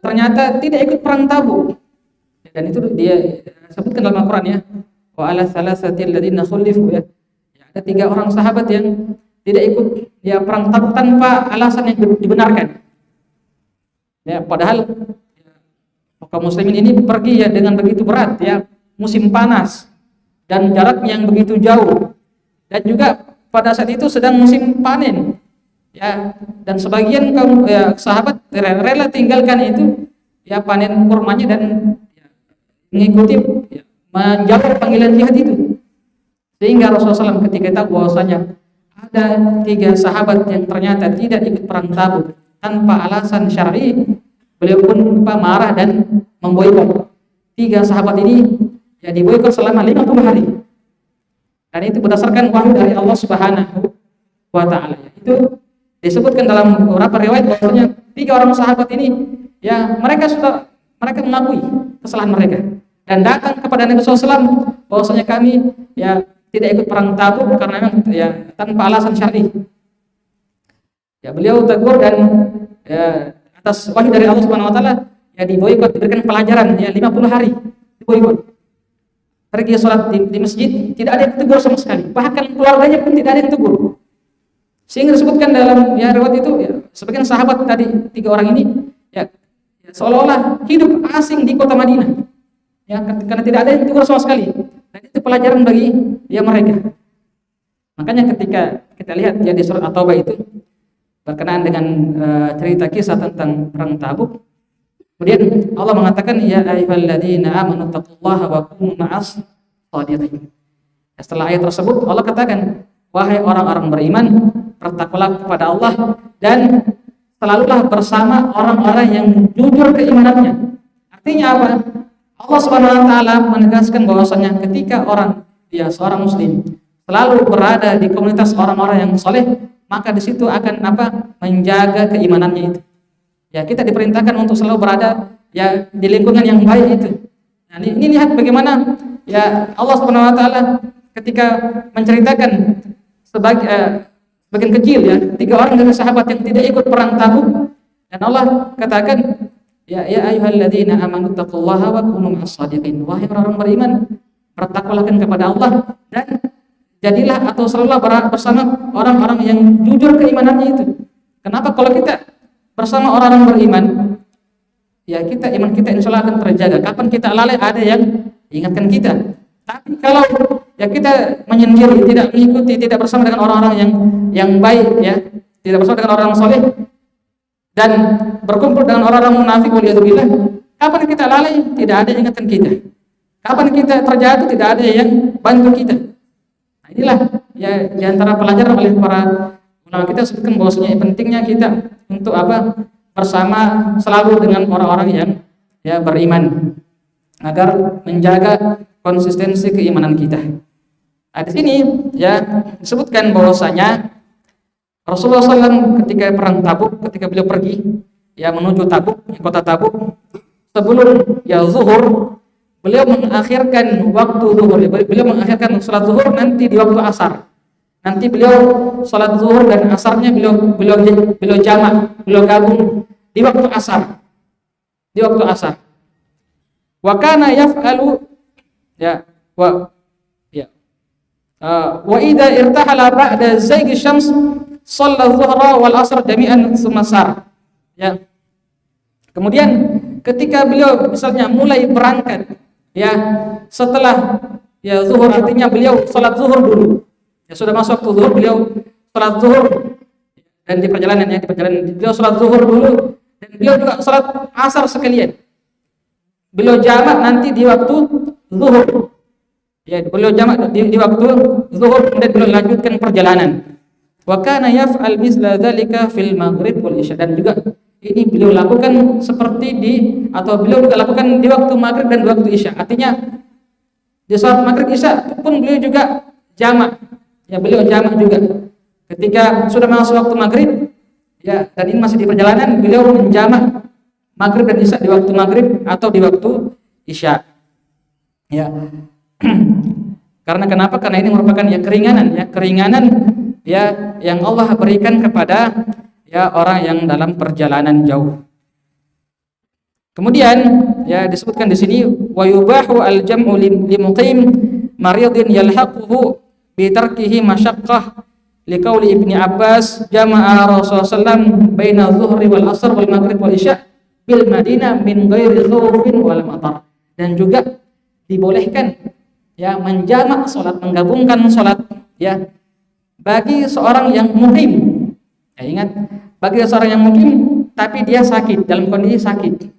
B: ternyata tidak ikut perang Tabuk. Dan itu dia sebutkan dalam Al-Qur'an ya. Wa ala thalathati alladziina khulifu ya. Ada 3 orang sahabat yang tidak ikut ya perang Tabuk tanpa alasan yang dibenarkan. Ya, padahal kaum muslimin ini pergi ya dengan begitu berat ya, musim panas dan jaraknya yang begitu jauh, dan juga pada saat itu sedang musim panen ya, dan sebagian kaum ya, sahabat rela tinggalkan itu ya panen kurmanya dan ya, mengikuti ya, menjawab panggilan jihad itu. Sehingga Rasulullah SAW ketika tahu bahwasanya ada 3 sahabat yang ternyata tidak ikut perang Tabuk tanpa alasan syar'i, beliau pun marah dan memboikot. 3 sahabat ini ya diboikot selama 50 hari. Dan itu berdasarkan wahyu dari Allah Subhanahu wa taala. Itu disebutkan dalam beberapa riwayat bahwasanya 3 orang sahabat ini ya mereka mengakui kesalahan mereka dan datang kepada Nabi SAW bahwasanya kami ya tidak ikut perang Tabuk karena memang ya tanpa alasan syar'i. Ya beliau tegur dan ya atas wahyu dari Allah Subhanahu wa taala ya diboikot, diberikan pelajaran ya 50 hari diboikot. Pergi sholat di masjid tidak ada yang tegur sama sekali, bahkan keluarganya pun tidak ada yang tegur. Sehingga disebutkan dalam ya riwayat itu ya sebagian sahabat tadi 3 orang ini ya seolah-olah hidup asing di kota Madinah. Ya karena tidak ada yang tegur sama sekali. Dan itu pelajaran bagi ya mereka. Makanya ketika kita lihat ya di surat At-Taubah itu berkenaan dengan cerita kisah tentang perang Tabuk. Kemudian Allah mengatakan ya ayyuhalladzina amanu taqullaha wa kunu ma'as shadiqin. Setelah ayat tersebut Allah katakan, wahai orang-orang beriman, bertakwalah kepada Allah dan selalulah bersama orang-orang yang jujur keimanannya. Artinya apa? Allah Subhanahu wa taala menegaskan bahwasanya ketika seorang muslim selalu berada di komunitas orang-orang yang saleh, maka di situ akan menjaga keimanannya itu. Ya kita diperintahkan untuk selalu berada ya di lingkungan yang baik itu. Nah, ini lihat bagaimana ya Allah Subhanahu wa taala ketika menceritakan sebagian kecil ya 3 orang dari sahabat yang tidak ikut perang Tabuk, dan Allah katakan ya ayyuhalladzina amanu taqullaha wa kunu ma'as shadiqin. Wahai orang beriman, bertakwalah kepada Allah dan jadilah atau selalulah bersama orang-orang yang jujur keimanannya itu. Kenapa? Kalau kita bersama orang-orang beriman, ya iman kita insya Allah akan terjaga. Kapan kita lalai ada yang ingatkan kita. Tapi kalau ya kita menyendiri, tidak mengikuti, tidak bersama dengan orang-orang yang baik, ya tidak bersama dengan orang soleh dan berkumpul dengan orang-orang munafik, waliyadzubillah, kapan kita lalai? Tidak ada yang ingatkan kita. Kapan kita terjatuh? Tidak ada yang bantu kita. Nah, inilah ya di antara pelajaran oleh para ulama kita sebutkan bahwasanya pentingnya kita untuk bersama selalu dengan orang-orang yang ya beriman, agar menjaga konsistensi keimanan kita. Nah, di sini ya disebutkan bahwasanya Rasulullah SAW ketika perang Tabuk, ketika beliau pergi ya menuju Tabuk, kota Tabuk, sebelum ya zuhur, beliau mengakhirkan waktu zuhur. Beliau mengakhirkan salat zuhur nanti di waktu asar. Nanti beliau salat zuhur dan asarnya beliau jamak, beliau gabung di waktu asar. Di waktu asar. Wa kana yaf'alu ya wa idza irtahala ba'da zayg syams shalla dhuhra wal asr jami'an tsumma sar. Ya. Kemudian ketika beliau misalnya mulai berangkat ya setelah ya zuhur, artinya beliau salat zuhur dulu. Ya sudah masuk waktu zuhur, beliau salat zuhur, dan di perjalanan beliau salat zuhur dulu, dan beliau juga salat asar sekalian. Beliau jamak nanti di waktu zuhur. Ya, beliau jamak di waktu zuhur, kemudian beliau lanjutkan perjalanan. Wa kana yaf'al misla dzalika fil maghrib wal isya, dan juga ini beliau lakukan seperti beliau juga lakukan di waktu maghrib dan di waktu isya. Artinya di salat maghrib isya pun beliau juga jamak. Ya, beliau jamak juga. Ketika sudah masuk waktu maghrib ya, dan ini masih di perjalanan, beliau menjamak maghrib dan isya di waktu maghrib atau di waktu isya. Ya. Karena kenapa? Karena ini merupakan keringanan ya yang Allah berikan kepada ya orang yang dalam perjalanan jauh. Kemudian ya disebutkan di sini wa yubahu al-jam'u li muqim maridin yalhaquhu bi tarkihi masyaqqah liqauli Ibni Abbas jama'a Rasulullah sallallahu baina zuhri wal asr wal maghrib wal isya bil Madinah min ghairi khawfin wal matar. Dan juga dibolehkan ya menjamak salat, menggabungkan salat ya bagi seorang yang mukim. Ya, ingat, bagi seorang yang mukim tapi dia sakit, dalam kondisi sakit.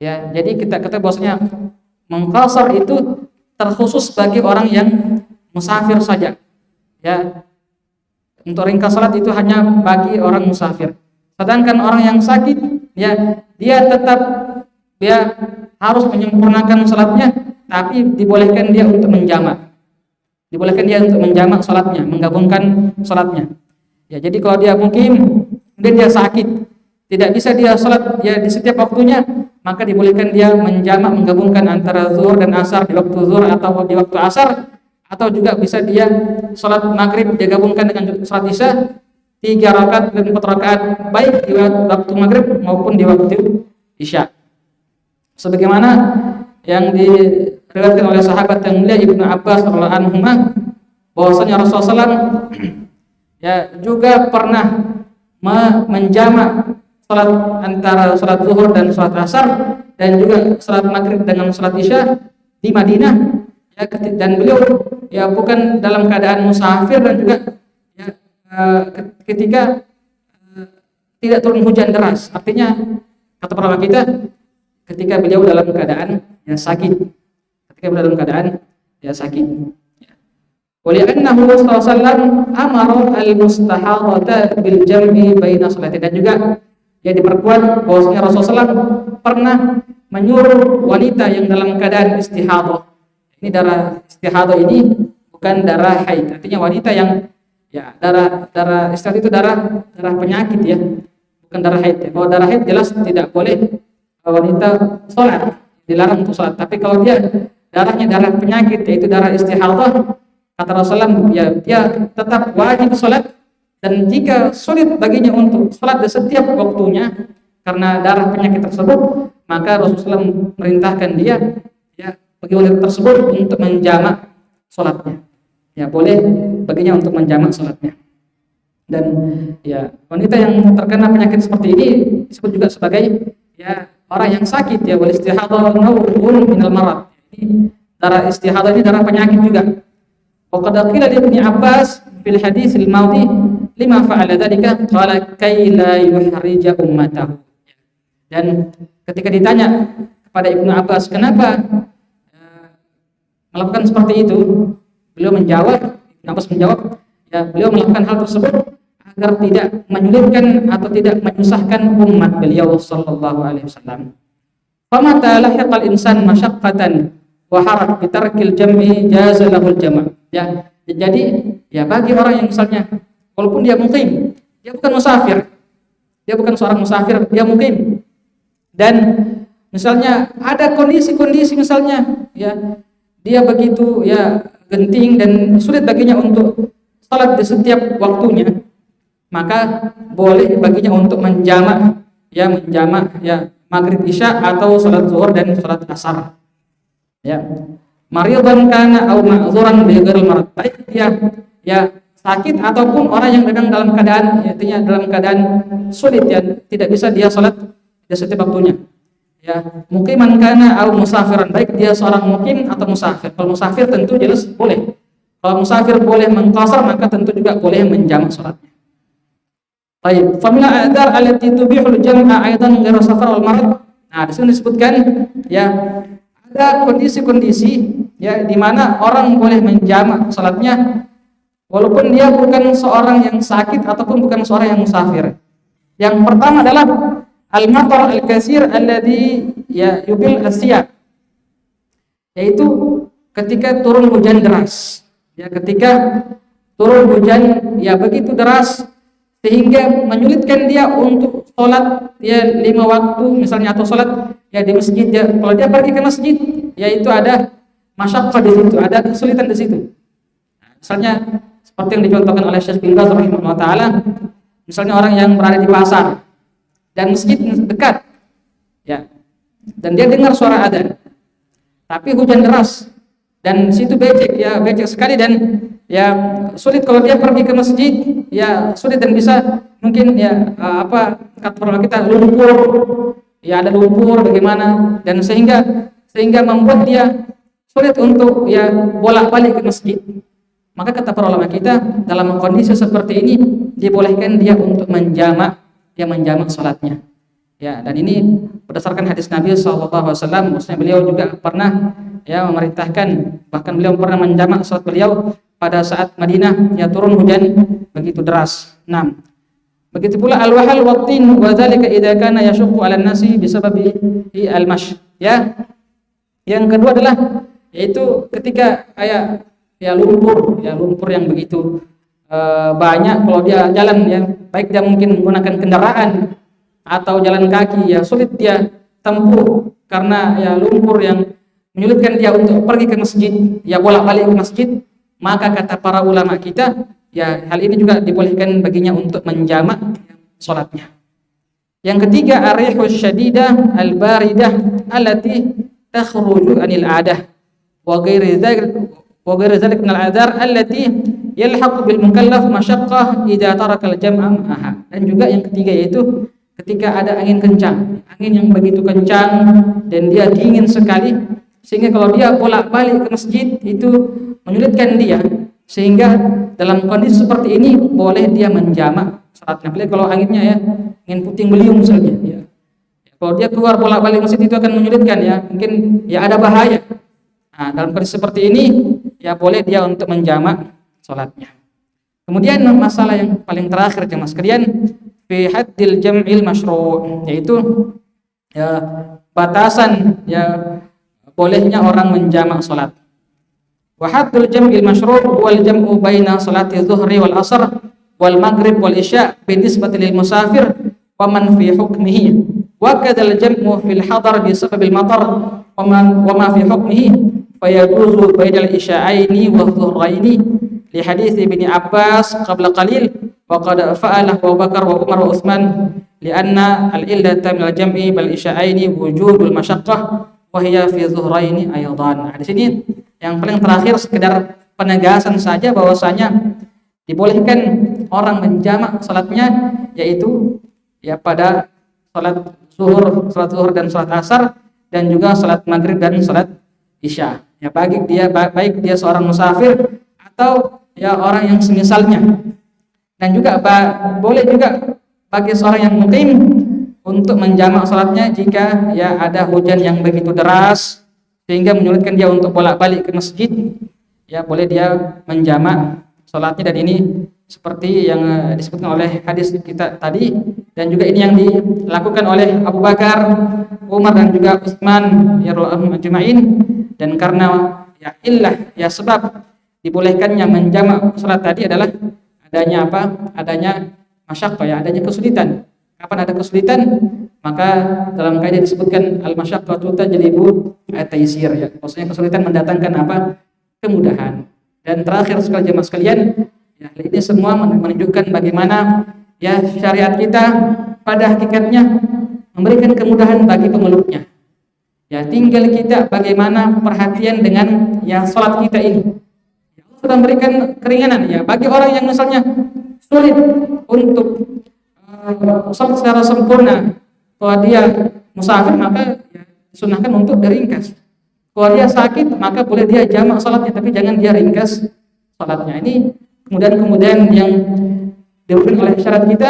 B: Ya, jadi kita kata bahwasanya Makassar itu terkhusus bagi orang yang musafir saja. Ya. Untuk ringkas salat itu hanya bagi orang musafir. Sedangkan orang yang sakit ya dia tetap dia harus menyempurnakan salatnya, tapi dibolehkan dia untuk menjamak. Dibolehkan dia untuk menjamak salatnya, menggabungkan salatnya. Ya, jadi kalau dia mukim dan dia sakit, tidak bisa dia salat ya di setiap waktunya, maka dibolehkan dia menjamak, menggabungkan antara zuhur dan asar di waktu zuhur atau di waktu asar, atau juga bisa dia salat maghrib dia gabungkan dengan salat isya 3 rakaat dan 4 rakaat baik di waktu maghrib maupun di waktu isya. Sebagaimana yang diriwayatkan oleh sahabat yang mulia Ibnu Abbas radhiyallahu anhu bahwasanya Rasulullah SAW ya juga pernah menjamak salat antara salat zuhur dan salat asar, dan juga salat maghrib dengan salat isya di Madinah ya, dan beliau ya bukan dalam keadaan musafir, dan juga ya, ketika tidak turun hujan deras. Artinya kata para kita ketika beliau dalam keadaan yang sakit, Wali'annahu sallallahu alaihi wasallam amara al-mustahadata bil jam'i baina salati, dan juga ya diperkuat bahwasanya Rasulullah SAW pernah menyuruh wanita yang dalam keadaan istihadah. Ini darah istihadah ini bukan darah haid. Artinya wanita yang ya darah istihadah itu darah penyakit ya, bukan darah haid. Kalau darah haid jelas tidak boleh wanita sholat, dilarang untuk sholat. Tapi kalau dia darahnya darah penyakit, yaitu darah istihadah, kata Rasulullah ya dia tetap wajib sholat, dan jika sulit baginya untuk sholat di setiap waktunya karena darah penyakit tersebut, maka Rasulullah merintahkan dia ya bagi wanita tersebut untuk menjamak sholatnya. Ya boleh baginya untuk menjamak sholatnya. Dan ya wanita yang terkena penyakit seperti ini disebut juga sebagai ya orang yang sakit ya, wal istihadah naw'un minal marad. Ini darah istihadah ini darah penyakit juga. Wa qad qila li Ibni Abbas fil hadits al-madhi lima fa'ala dzalika qala kay la yuhrija ummatahu. Dan ketika ditanya kepada Ibnu Abbas kenapa melakukan seperti itu, Ibnu Abbas menjawab ya beliau melakukan hal tersebut agar tidak menyulitkan atau tidak menyusahkan umat beliau sallallahu alaihi wasallam. Famata lahiqal insan masyaqqatan wa haraj bi tarkil jam'i jaza lahul jama'. Ya, jadi ya bagi orang yang misalnya walaupun dia muqim, dia bukan musafir. Dia bukan seorang musafir, dia muqim. Dan misalnya ada kondisi-kondisi misalnya ya dia begitu ya genting dan sulit baginya untuk salat di setiap waktunya, maka boleh baginya untuk menjamak ya maghrib isya atau salat zuhur dan salat asar. Ya. Maridan kana au ma'dzuran bi ghairil marad. Baik dia ya sakit ataupun orang yang sedang dalam keadaan artinya dalam keadaan sulit ya tidak bisa dia salat di setiap waktunya. Ya, muqiman kana au musafiran, baik dia seorang muqim atau musafir. Kalau musafir tentu jelas boleh. Kalau musafir boleh mengqasar, maka tentu juga boleh menjamak salatnya. Baik, famila adzar allati tubihul jam'a aidan ghairu safar wal marad. Nah, di sini disebutkan ya ada kondisi-kondisi ya di mana orang boleh menjamak salatnya walaupun dia bukan seorang yang sakit ataupun bukan seorang yang musafir. Yang pertama adalah al-matar al-katsir alladhi ya yubil asya, yaitu ketika turun hujan deras. Ya, ketika turun hujan ya begitu deras sehingga menyulitkan dia untuk sholat ya 5 waktu misalnya atau sholat ya di masjid. Ya, kalau dia pergi ke masjid yaitu ada masyaqqah di situ, ada kesulitan di situ. Nah, misalnya seperti yang dicontohkan oleh Syekh bin Baz rahimahullah taala, misalnya orang yang berada di pasar dan masjid dekat ya dan dia dengar suara adzan tapi hujan deras dan situ becek sekali dan ya sulit kalau dia pergi ke masjid ya sulit dan bisa mungkin ya kata kita lumpur ya ada lumpur bagaimana dan sehingga membuat dia sulit untuk ya bolak-balik ke masjid. Maka kata para ulama kita dalam kondisi seperti ini dibolehkan dia untuk menjamak salatnya. Ya, dan ini berdasarkan hadis Nabi SAW, maksudnya beliau juga pernah ya memerintahkan, bahkan beliau pernah menjamak salat beliau pada saat Madinah ya turun hujan begitu deras. 6. Begitu pula al-wahal waqtin wa dzalika idza kana yashuqqu 'alan nasi bisababi al-mash. Ya. Yang kedua adalah yaitu ketika ya lumpur yang begitu banyak kalau dia jalan ya baik dia mungkin menggunakan kendaraan atau jalan kaki ya sulit dia tempuh karena ya lumpur yang menyulitkan dia untuk pergi ke masjid ya bolak-balik ke masjid, maka kata para ulama kita ya hal ini juga dibolehkan baginya untuk menjamak salatnya. Yang ketiga ar-rihus syadidah al-baridah allati takhruju anil 'adah wa ghairi dzalik min al-'adzar allati yalhaqu bil mukallaf masyaqqah idza taraka al-jam'a ma'aha. Dan juga yang ketiga yaitu ketika ada angin kencang, angin yang begitu kencang dan dia dingin sekali sehingga kalau dia bolak-balik ke masjid itu menyulitkan dia, sehingga dalam kondisi seperti ini boleh dia menjamak salatnya. Apalagi kalau anginnya ya angin puting beliung misalnya ya. Kalau dia keluar bolak-balik masjid itu akan menyulitkan ya, mungkin ya ada bahaya. Nah, dalam kondisi seperti ini ya boleh dia untuk menjamak salatnya. Kemudian masalah yang paling terakhir jemaah sekalian, fi haddil jam'il masyru', yaitu ya batasan ya bolehnya orang menjamak salat. Wa haddul jam'il masyru' wal jam'u baina salati zuhri wal asr wal maghrib wal isya bi nisbati lil musafir wa man fi hukmihi wa kadzal jam'u fil hadar bi sababil matar wa ma fi hukmihi fayajuzu bainal isya'aini wa dhuhraini li hadits Ibnu Abbas qabla qalil wa qad fa'ala Abu Bakar wa Umar wa Utsman li'anna al-illata min al-jam'i bal isya'aini wujudul masyaqqah wa hiya fi dhuhraini aydan. Nah, di sini yang paling terakhir sekedar penegasan saja bahwasanya dibolehkan orang menjamak salatnya yaitu ya pada salat zuhur dan salat asar dan juga salat maghrib dan salat isya. Ya baik dia seorang musafir atau ya orang yang semisalnya. Dan juga boleh juga bagi seorang yang muqim untuk menjamak salatnya jika ya ada hujan yang begitu deras sehingga menyulitkan dia untuk bolak-balik ke masjid. Ya boleh dia menjamak salatnya, dan ini seperti yang disebutkan oleh hadis kita tadi, dan juga ini yang dilakukan oleh Abu Bakar, Umar dan juga Utsman ya radhiyallahu ajma'in. Dan karena ya illah ya sebab dibolehkannya menjamak salat tadi adalah adanya apa? Adanya masyaqqah, ya adanya kesulitan. Kapan ada kesulitan, maka dalam kaidah disebutkan al-masyaqqatu tajlibu at-taysir, ya. Maksudnya kesulitan mendatangkan apa? Kemudahan. Dan terakhir sekali jemaah sekalian, ya, ini semua menunjukkan bagaimana ya syariat kita pada hakikatnya memberikan kemudahan bagi pemeluknya. Ya, tinggal kita bagaimana perhatian dengan ya salat kita ini. Allah sudah memberikan keringanan ya bagi orang yang misalnya sulit untuk salat secara sempurna. Kalau dia musafir maka ya, disunahkan untuk diringkas. Kalau dia sakit maka boleh dia jamak salatnya, tapi jangan dia ringkas salatnya. Ini kemudian yang diberikan oleh syariat kita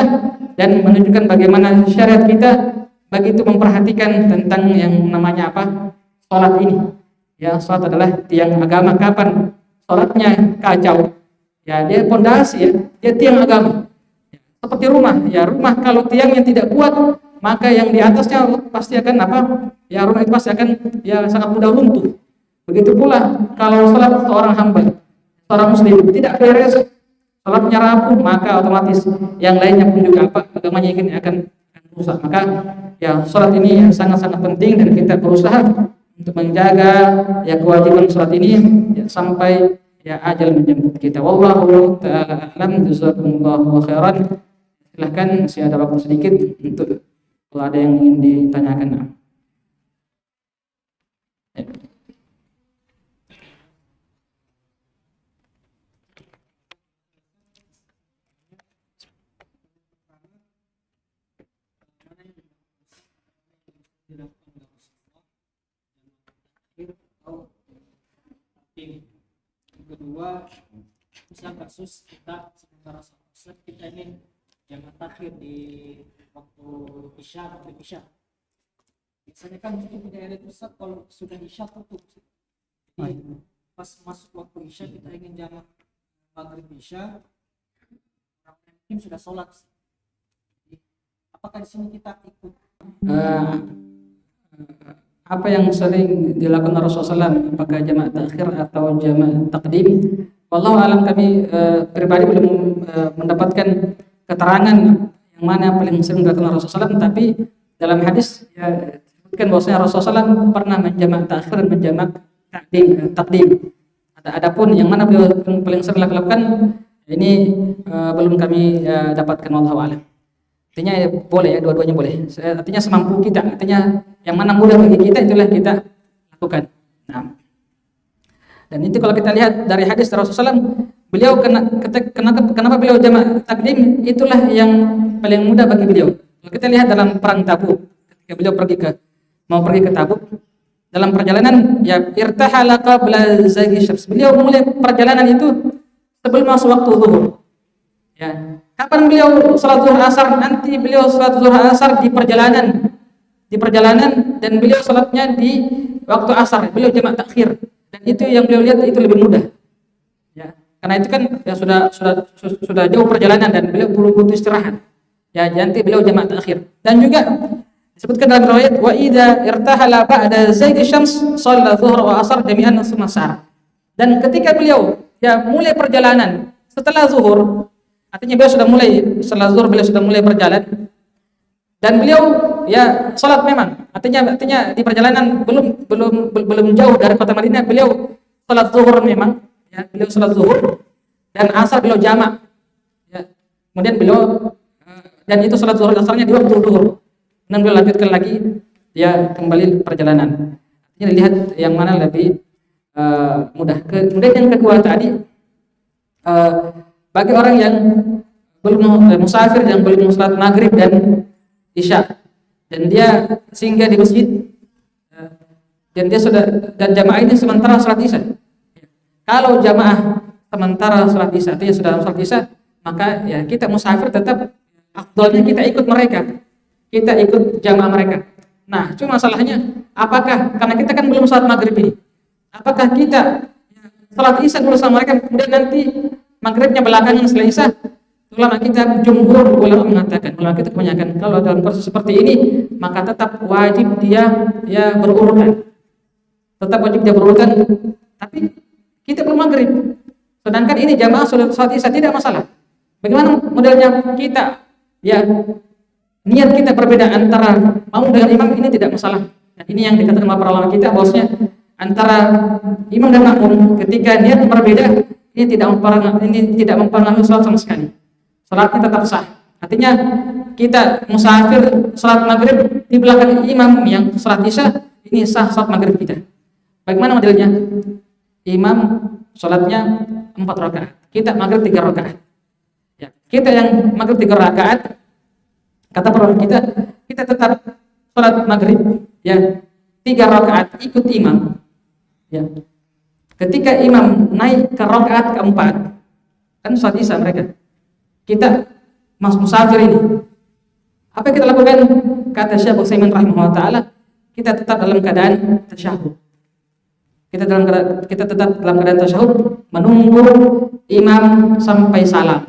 B: dan menunjukkan bagaimana syariat kita begitu memperhatikan tentang yang namanya apa? Salat ini. Ya, salat adalah tiang agama. Kapan salatnya kacau, ya dia pondasi, ya dia tiang agama. Seperti rumah, ya rumah kalau tiangnya tidak kuat, maka yang di atasnya pasti akan apa? Ya rumah itu pasti akan ya sangat mudah runtuh. Begitu pula kalau salat seorang hamba, seorang muslim tidak beres, salatnya rapuh, maka otomatis yang lainnya pun juga apa? Agamanya ini akan rusak. Maka ya salat ini yang sangat-sangat penting dan kita berusaha untuk menjaga ya kewajiban salat ini ya, sampai ya ajal menjemput kita. Wallahu ta'ala a'lam. Jazakumullahu khairan. Silahkan, masih ada waktu sedikit untuk kalau ada yang ingin ditanyakan.
C: Kedua, misal kasus kita sementara sholat kita ingin jangan takhir di waktu isya atau isya. Biasanya kan mungkin tidak ada Ustaz kalau sudah isya tutup. Jadi pas masuk waktu isya kita ingin jangan maghrib isya, mungkin sudah sholat. Jadi, apakah di sini kita ikut?
B: Apa yang sering dilakukan Rasulullah SAW, apakah jamak takhir atau jamak takdim? Wallahu alam, kami pribadi belum mendapatkan keterangan yang mana paling sering dilakukan Rasulullah SAW, tapi dalam hadis ya disebutkan bahwasanya Rasulullah SAW pernah menjamak takhir dan menjamak takdim. Adapun yang mana beliau paling sering lakukan ini belum kami dapatkan, wallahu alam. Artinya ya, boleh ya, dua-duanya boleh. Artinya semampu kita. Artinya yang mana mudah bagi kita itulah kita lakukan. Nah, dan itu kalau kita lihat dari hadis Rasulullah SAW, beliau kenapa beliau jamak takdim, itulah yang paling mudah bagi beliau. Kalau kita lihat dalam perang Tabuk, ketika beliau mau pergi ke Tabuk, dalam perjalanan ya irtahala qabla zaghi syams. Beliau mulai perjalanan itu sebelum masuk waktu zuhur. Ya. Kapan beliau salat zuhur asar? Nanti beliau salat zuhur asar di perjalanan dan beliau salatnya di waktu asar. Beliau jamak takhir dan itu yang beliau lihat itu lebih mudah. Ya, karena itu kan ya sudah jauh perjalanan dan beliau perlu butuh istirahat. Ya, nanti beliau jamak takhir. Dan juga disebutkan dalam riwayat wa idza irtahala ba'da zaidi syams shalla zuhur wa asar jami'an tsumma sar. Dan ketika beliau ya mulai perjalanan setelah zuhur, artinya beliau sudah mulai setelah zuhur beliau sudah mulai berjalan dan beliau ya salat memang artinya di perjalanan belum jauh dari kota Madinah, beliau salat zuhur memang ya, beliau salat zuhur dan asar beliau jamak ya. Kemudian beliau dan itu salat zuhur asarnya di waktu zuhur dan beliau lanjutkan lagi ya kembali perjalanan. Ini lihat yang mana lebih mudah. Kemudian yang kedua tadi bagi orang yang belum musafir, yang belum salat maghrib dan isya dan dia singgah di masjid dan dia sudah dan jamaah ini sementara salat isya. Kalau jamaah sementara salat isya, artinya sudah salat isya, maka ya kita musafir tetap afdalnya kita ikut mereka, kita ikut jamaah mereka. Nah, cuma masalahnya apakah karena kita kan belum salat maghrib ini, apakah kita salat isya dulu sama mereka kemudian nanti maghribnya belakangan setelah isya, ulama kita jumhur ulama mengatakan, ulama kita kebanyakan kalau dalam proses seperti ini maka tetap wajib dia berurutan. Tetap wajib dia berurutan, tapi kita belum maghrib. Sedangkan ini jamaah sudah salat isya, tidak masalah. Bagaimana modelnya kita? Ya, niat kita berbeda antara makmum dengan imam, ini tidak masalah. Dan ini yang dikatakan oleh para ulama kita, bahwasanya antara imam dan makmum ketika niat berbeda, ini tidak mempengaruhi salat sama sekali. Salatnya tetap sah. Artinya kita musafir salat maghrib di belakang imam yang salat isya, ini sah salat maghrib kita. Bagaimana modelnya? Imam salatnya 4 rakaat, kita maghrib 3 rakaat. Ya, kita yang maghrib 3 rakaat, kata para kita tetap salat maghrib ya 3 rakaat ikut imam. Ya. Ketika imam naik ke rakaat keempat, kan salat isya mereka. Kita musafir ini, apa yang kita lakukan? Kata Syekh Utsaimin rahimahullah taala, kita tetap dalam keadaan tasyahud. Kita tetap dalam keadaan tasyahud, menunggu imam sampai salam.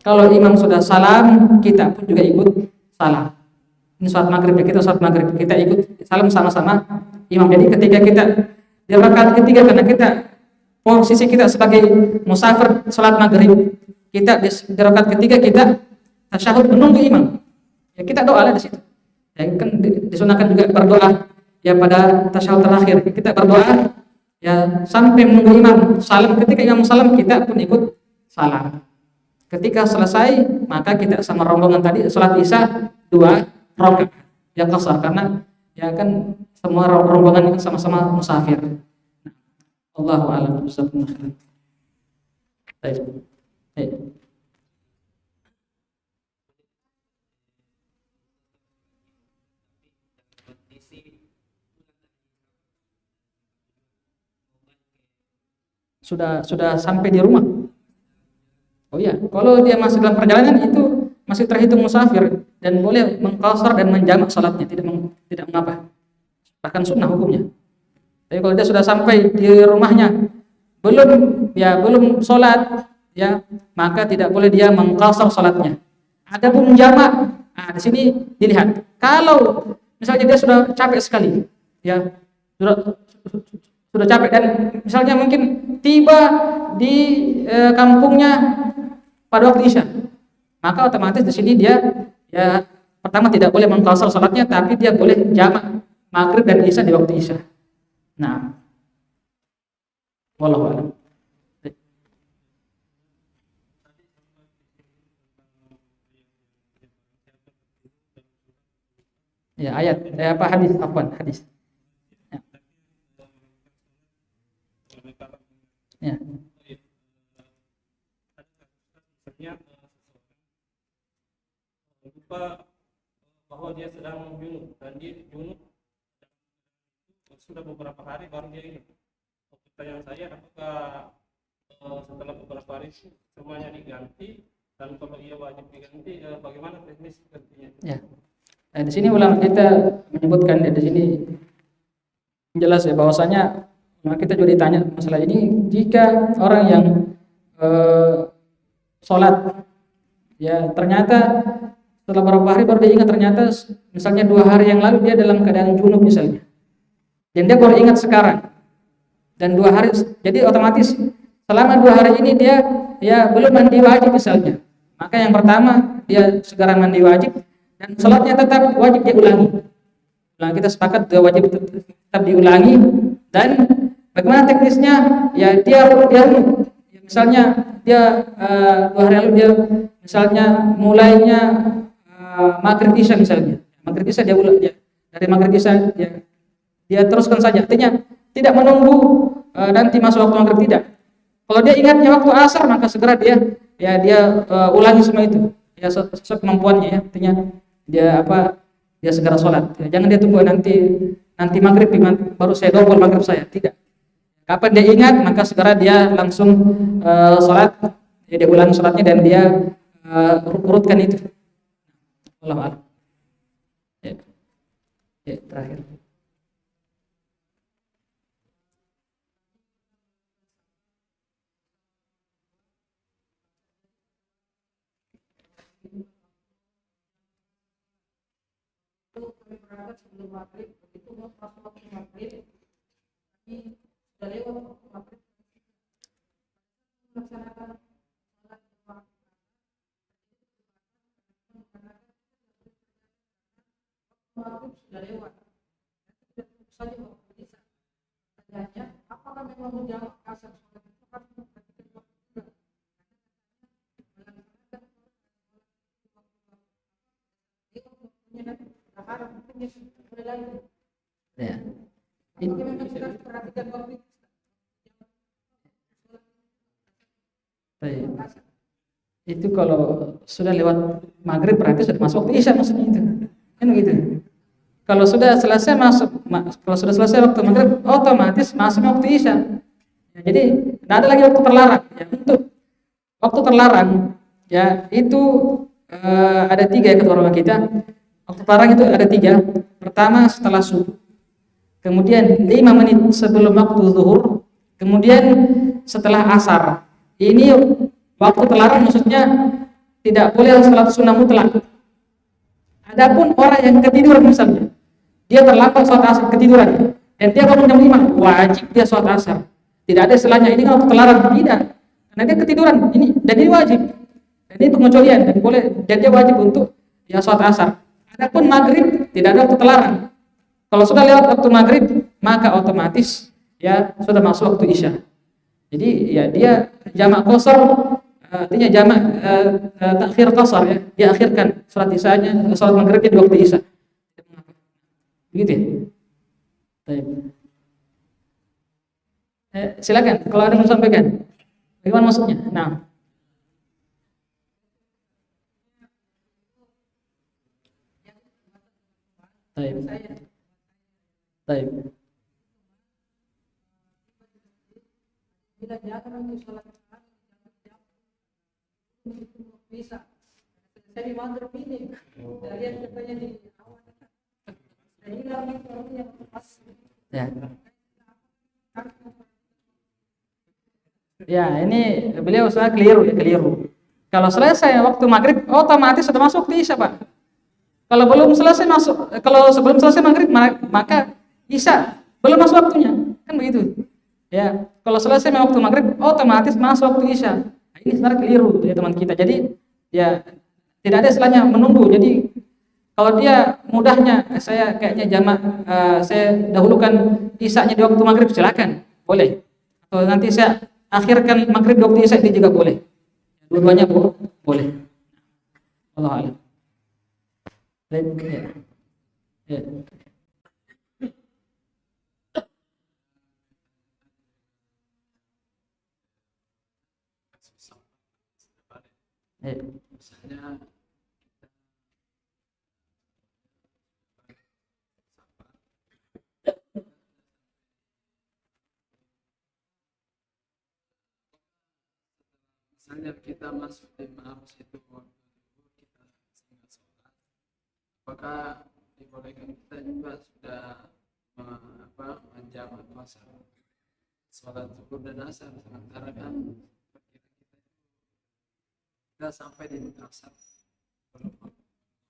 B: Kalau imam sudah salam, kita pun juga ikut salam. Ini salat maghrib, kita salat maghrib, kita ikut salam sama-sama imam. Jadi ketika kita di rakaat ketiga, karena kita posisi kita sebagai musafir salat maghrib, kita di rakaat ketiga kita tasyahud menunggu imam. Ya kita doa lah di situ. Ya kan disunahkan juga berdoa ya pada tasyahud terakhir. Kita berdoa ya sampai menunggu imam salam. Ketika imam salam, kita pun ikut salam. Ketika selesai, maka kita sama rombongan tadi salat isya 2 rakaat. Ya qasar, karena ya kan semua rombongan ini sama-sama musafir. Allahu a'lam bishawab. Baik. Sudah sampai di rumah. Oh iya, kalau dia masih dalam perjalanan itu masih terhitung musafir dan boleh mengqasar dan menjamak salatnya, tidak mengapa. Bahkan sunnah hukumnya. Tapi kalau dia sudah sampai di rumahnya belum salat ya, maka tidak boleh dia mengqasar salatnya. Adapun menjamak, di sini dilihat. Kalau misalnya dia sudah capek sekali, ya sudah capek dan misalnya mungkin tiba di kampungnya pada waktu isya, maka otomatis di sini dia ya pertama tidak boleh mengqasar salatnya, tapi dia boleh jamak maghrib dan isya di waktu isya. Nah, wallahu a'lam. Ya ayat apa hadis hadis. Ya.
D: Lupa bahwa dia sedang junub dan dia junub sudah beberapa hari baru dia ini. Pertanyaan saya, apakah setelah beberapa hari semuanya diganti, dan kalau ia wajib diganti, bagaimana teknis gantinya? Ya.
B: Nah, di sini ulama kita menyebutkan di sini jelas ya bahwasanya kita juga ditanya masalah ini, jika orang yang sholat ya ternyata setelah beberapa hari baru dia ingat, ternyata misalnya 2 hari yang lalu dia dalam keadaan junub misalnya, dan dia baru ingat sekarang, dan 2 hari, jadi otomatis selama 2 hari ini dia ya belum mandi wajib misalnya, maka yang pertama dia segera mandi wajib dan sholatnya tetap wajib dia ulangi. Nah kita sepakat dia wajib tetap diulangi. Dan bagaimana teknisnya? Ya dia misalnya dia 2 hari lalu dia misalnya mulainya maghrib isya misalnya, maghrib isya dia ulang ya, dari maghrib isya dia teruskan saja, artinya tidak menunggu nanti masuk waktu maghrib, tidak. Kalau dia ingatnya waktu asar, maka segera dia ulangi semua itu ya sesuai kemampuannya ya, artinya dia segera sholat ya. Jangan dia tunggu nanti maghrib baru saya double maghrib saya, tidak. Kapan dia ingat, maka segera dia langsung sholat ya, dia ulangi sholatnya dan dia urutkan itu. Allah. Ya, terakhir. itu kami berangkat sebelum maghrib, begitu masuk waktu maghrib, tapi sudah lewat waktu maghrib, melaksanakan salat maghrib sudah lewat, tidak saja waktu isya. Tanya, apakah memang menjamak asar sholat itu harus memperhatikan waktu juga? Ya. Itu kalau sudah lewat maghrib berarti sudah masuk waktu isya, maksudnya itu kan begitu. Kalau sudah selesai kalau sudah selesai waktu maghrib otomatis masuk waktu isya. Ya, jadi tidak ada lagi waktu terlarang. Ya, untuk waktu terlarang ya itu ada 3 ya kata ulama kita. Waktu terlarang itu ada 3. Pertama setelah subuh, kemudian 5 menit sebelum waktu zuhur, kemudian setelah asar. Ini waktu terlarang, maksudnya tidak boleh salat sunnah mutlak. Adapun orang yang ketiduran misalnya, dia terlambat salat asar ketiduran dan dia bangun jam 5, wajib dia salat asar. Tidak ada istilahnya ini waktu terlarang, tidak. Karena dia ketiduran ini dan ini wajib. Dan ini pengecualian dan boleh, dan dia wajib untuk ya salat asar. Adapun maghrib tidak ada waktu terlarang. Kalau sudah lewat waktu maghrib maka otomatis ya sudah masuk waktu isya. Jadi ya dia jamak qasar, artinya jamak takhir qasar ya. Dia akhirkan salat isyanya, salat maghribnya di waktu isya. Begitu ya. Baik. Silakan kalau ada yang mau sampaikan. Bagaimana maksudnya? Nah. Baik. Baik. Bila jangan untuk salat bisa. Saya di maghrib ini. Dari yang katanya di awal. Ini yang pas. Ya. Ya, ini beliau sudah keliru. Kalau selesai waktu maghrib otomatis sudah masuk waktu isya, Pak. Kalau belum selesai kalau sebelum selesai maghrib maka isya belum masuk waktunya, kan begitu. Ya, kalau selesai waktu maghrib otomatis masuk waktu isya. Nah, ini sebenarnya keliru ya teman kita. Jadi ya tidak ada istilahnya menunggu. Jadi kalau dia mudahnya saya kayaknya jamak saya dahulukan isyanya di waktu maghrib, silakan, boleh. Atau nanti saya akhirkan maghrib di waktu isya, itu juga boleh. Dua-duanya boleh. Allah a'lam. Ya.
E: Misalnya kita masuk di Makassar itu kita sangat sholat, apakah dibolehkan kita juga sudah menjamak asar, sholat zuhur dan asar, sementara kan kita sampai di Makassar belum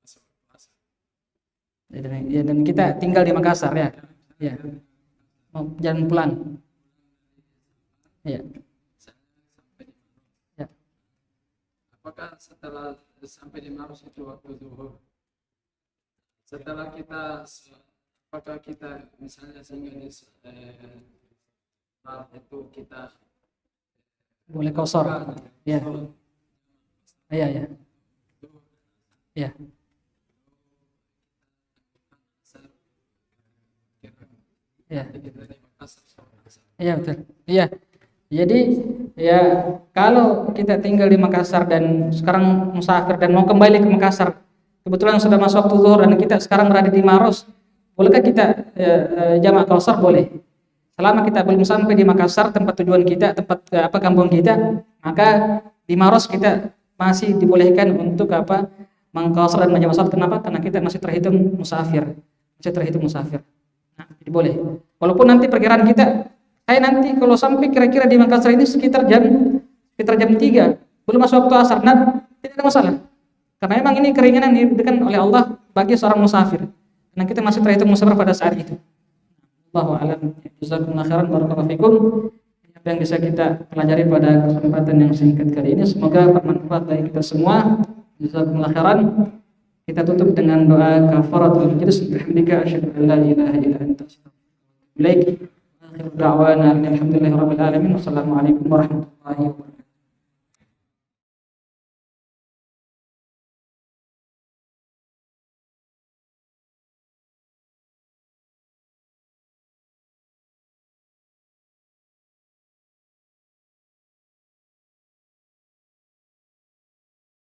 E: masuk asar.
B: Ya, dan kita tinggal di Makassar ya. Ya. Mau jalan pulang. Ya.
E: Apakah setelah sampai di Makassar itu waktu zuhur, setelah kita apakah kita misalnya sehingga di salat itu kita
B: boleh qasar. Ya. Iya. Ya. Ya. Iya betul. Iya. Jadi ya kalau kita tinggal di Makassar dan sekarang musafir dan mau kembali ke Makassar, kebetulan sudah masuk waktu zuhur dan kita sekarang berada di Maros, bolehkah kita jamak qasar? Boleh. Selama kita belum sampai di Makassar, tempat tujuan kita, tempat kampung kita, maka di Maros kita masih dibolehkan untuk mengqasar dan menjamak salat. Kenapa? Karena kita masih terhitung musafir. Nah, jadi boleh. Walaupun nanti perkiraan kita saya nanti kalau sampai kira-kira di Makassar ini sekitar jam 3, belum masuk waktu asar, nah tidak ada masalah. Karena memang ini keringanan diberikan oleh Allah bagi seorang musafir. Karena kita masih terhitung musafir pada saat itu. Allahu a'lam. Jazakumullahu khairan, barakallahu fikum. Apa yang bisa kita pelajari pada kesempatan yang singkat kali ini semoga bermanfaat bagi kita semua. Jazakumullahu khairan. Kita tutup dengan doa kafaratul majlis. Bihamdika asyhadu an la ilaha illa anta astaghfiruka wa atubu ilaik. Akhiru da'wana alhamdulillahirabbil alamin. Wassalamualaikum warahmatullahi wabarakatuh.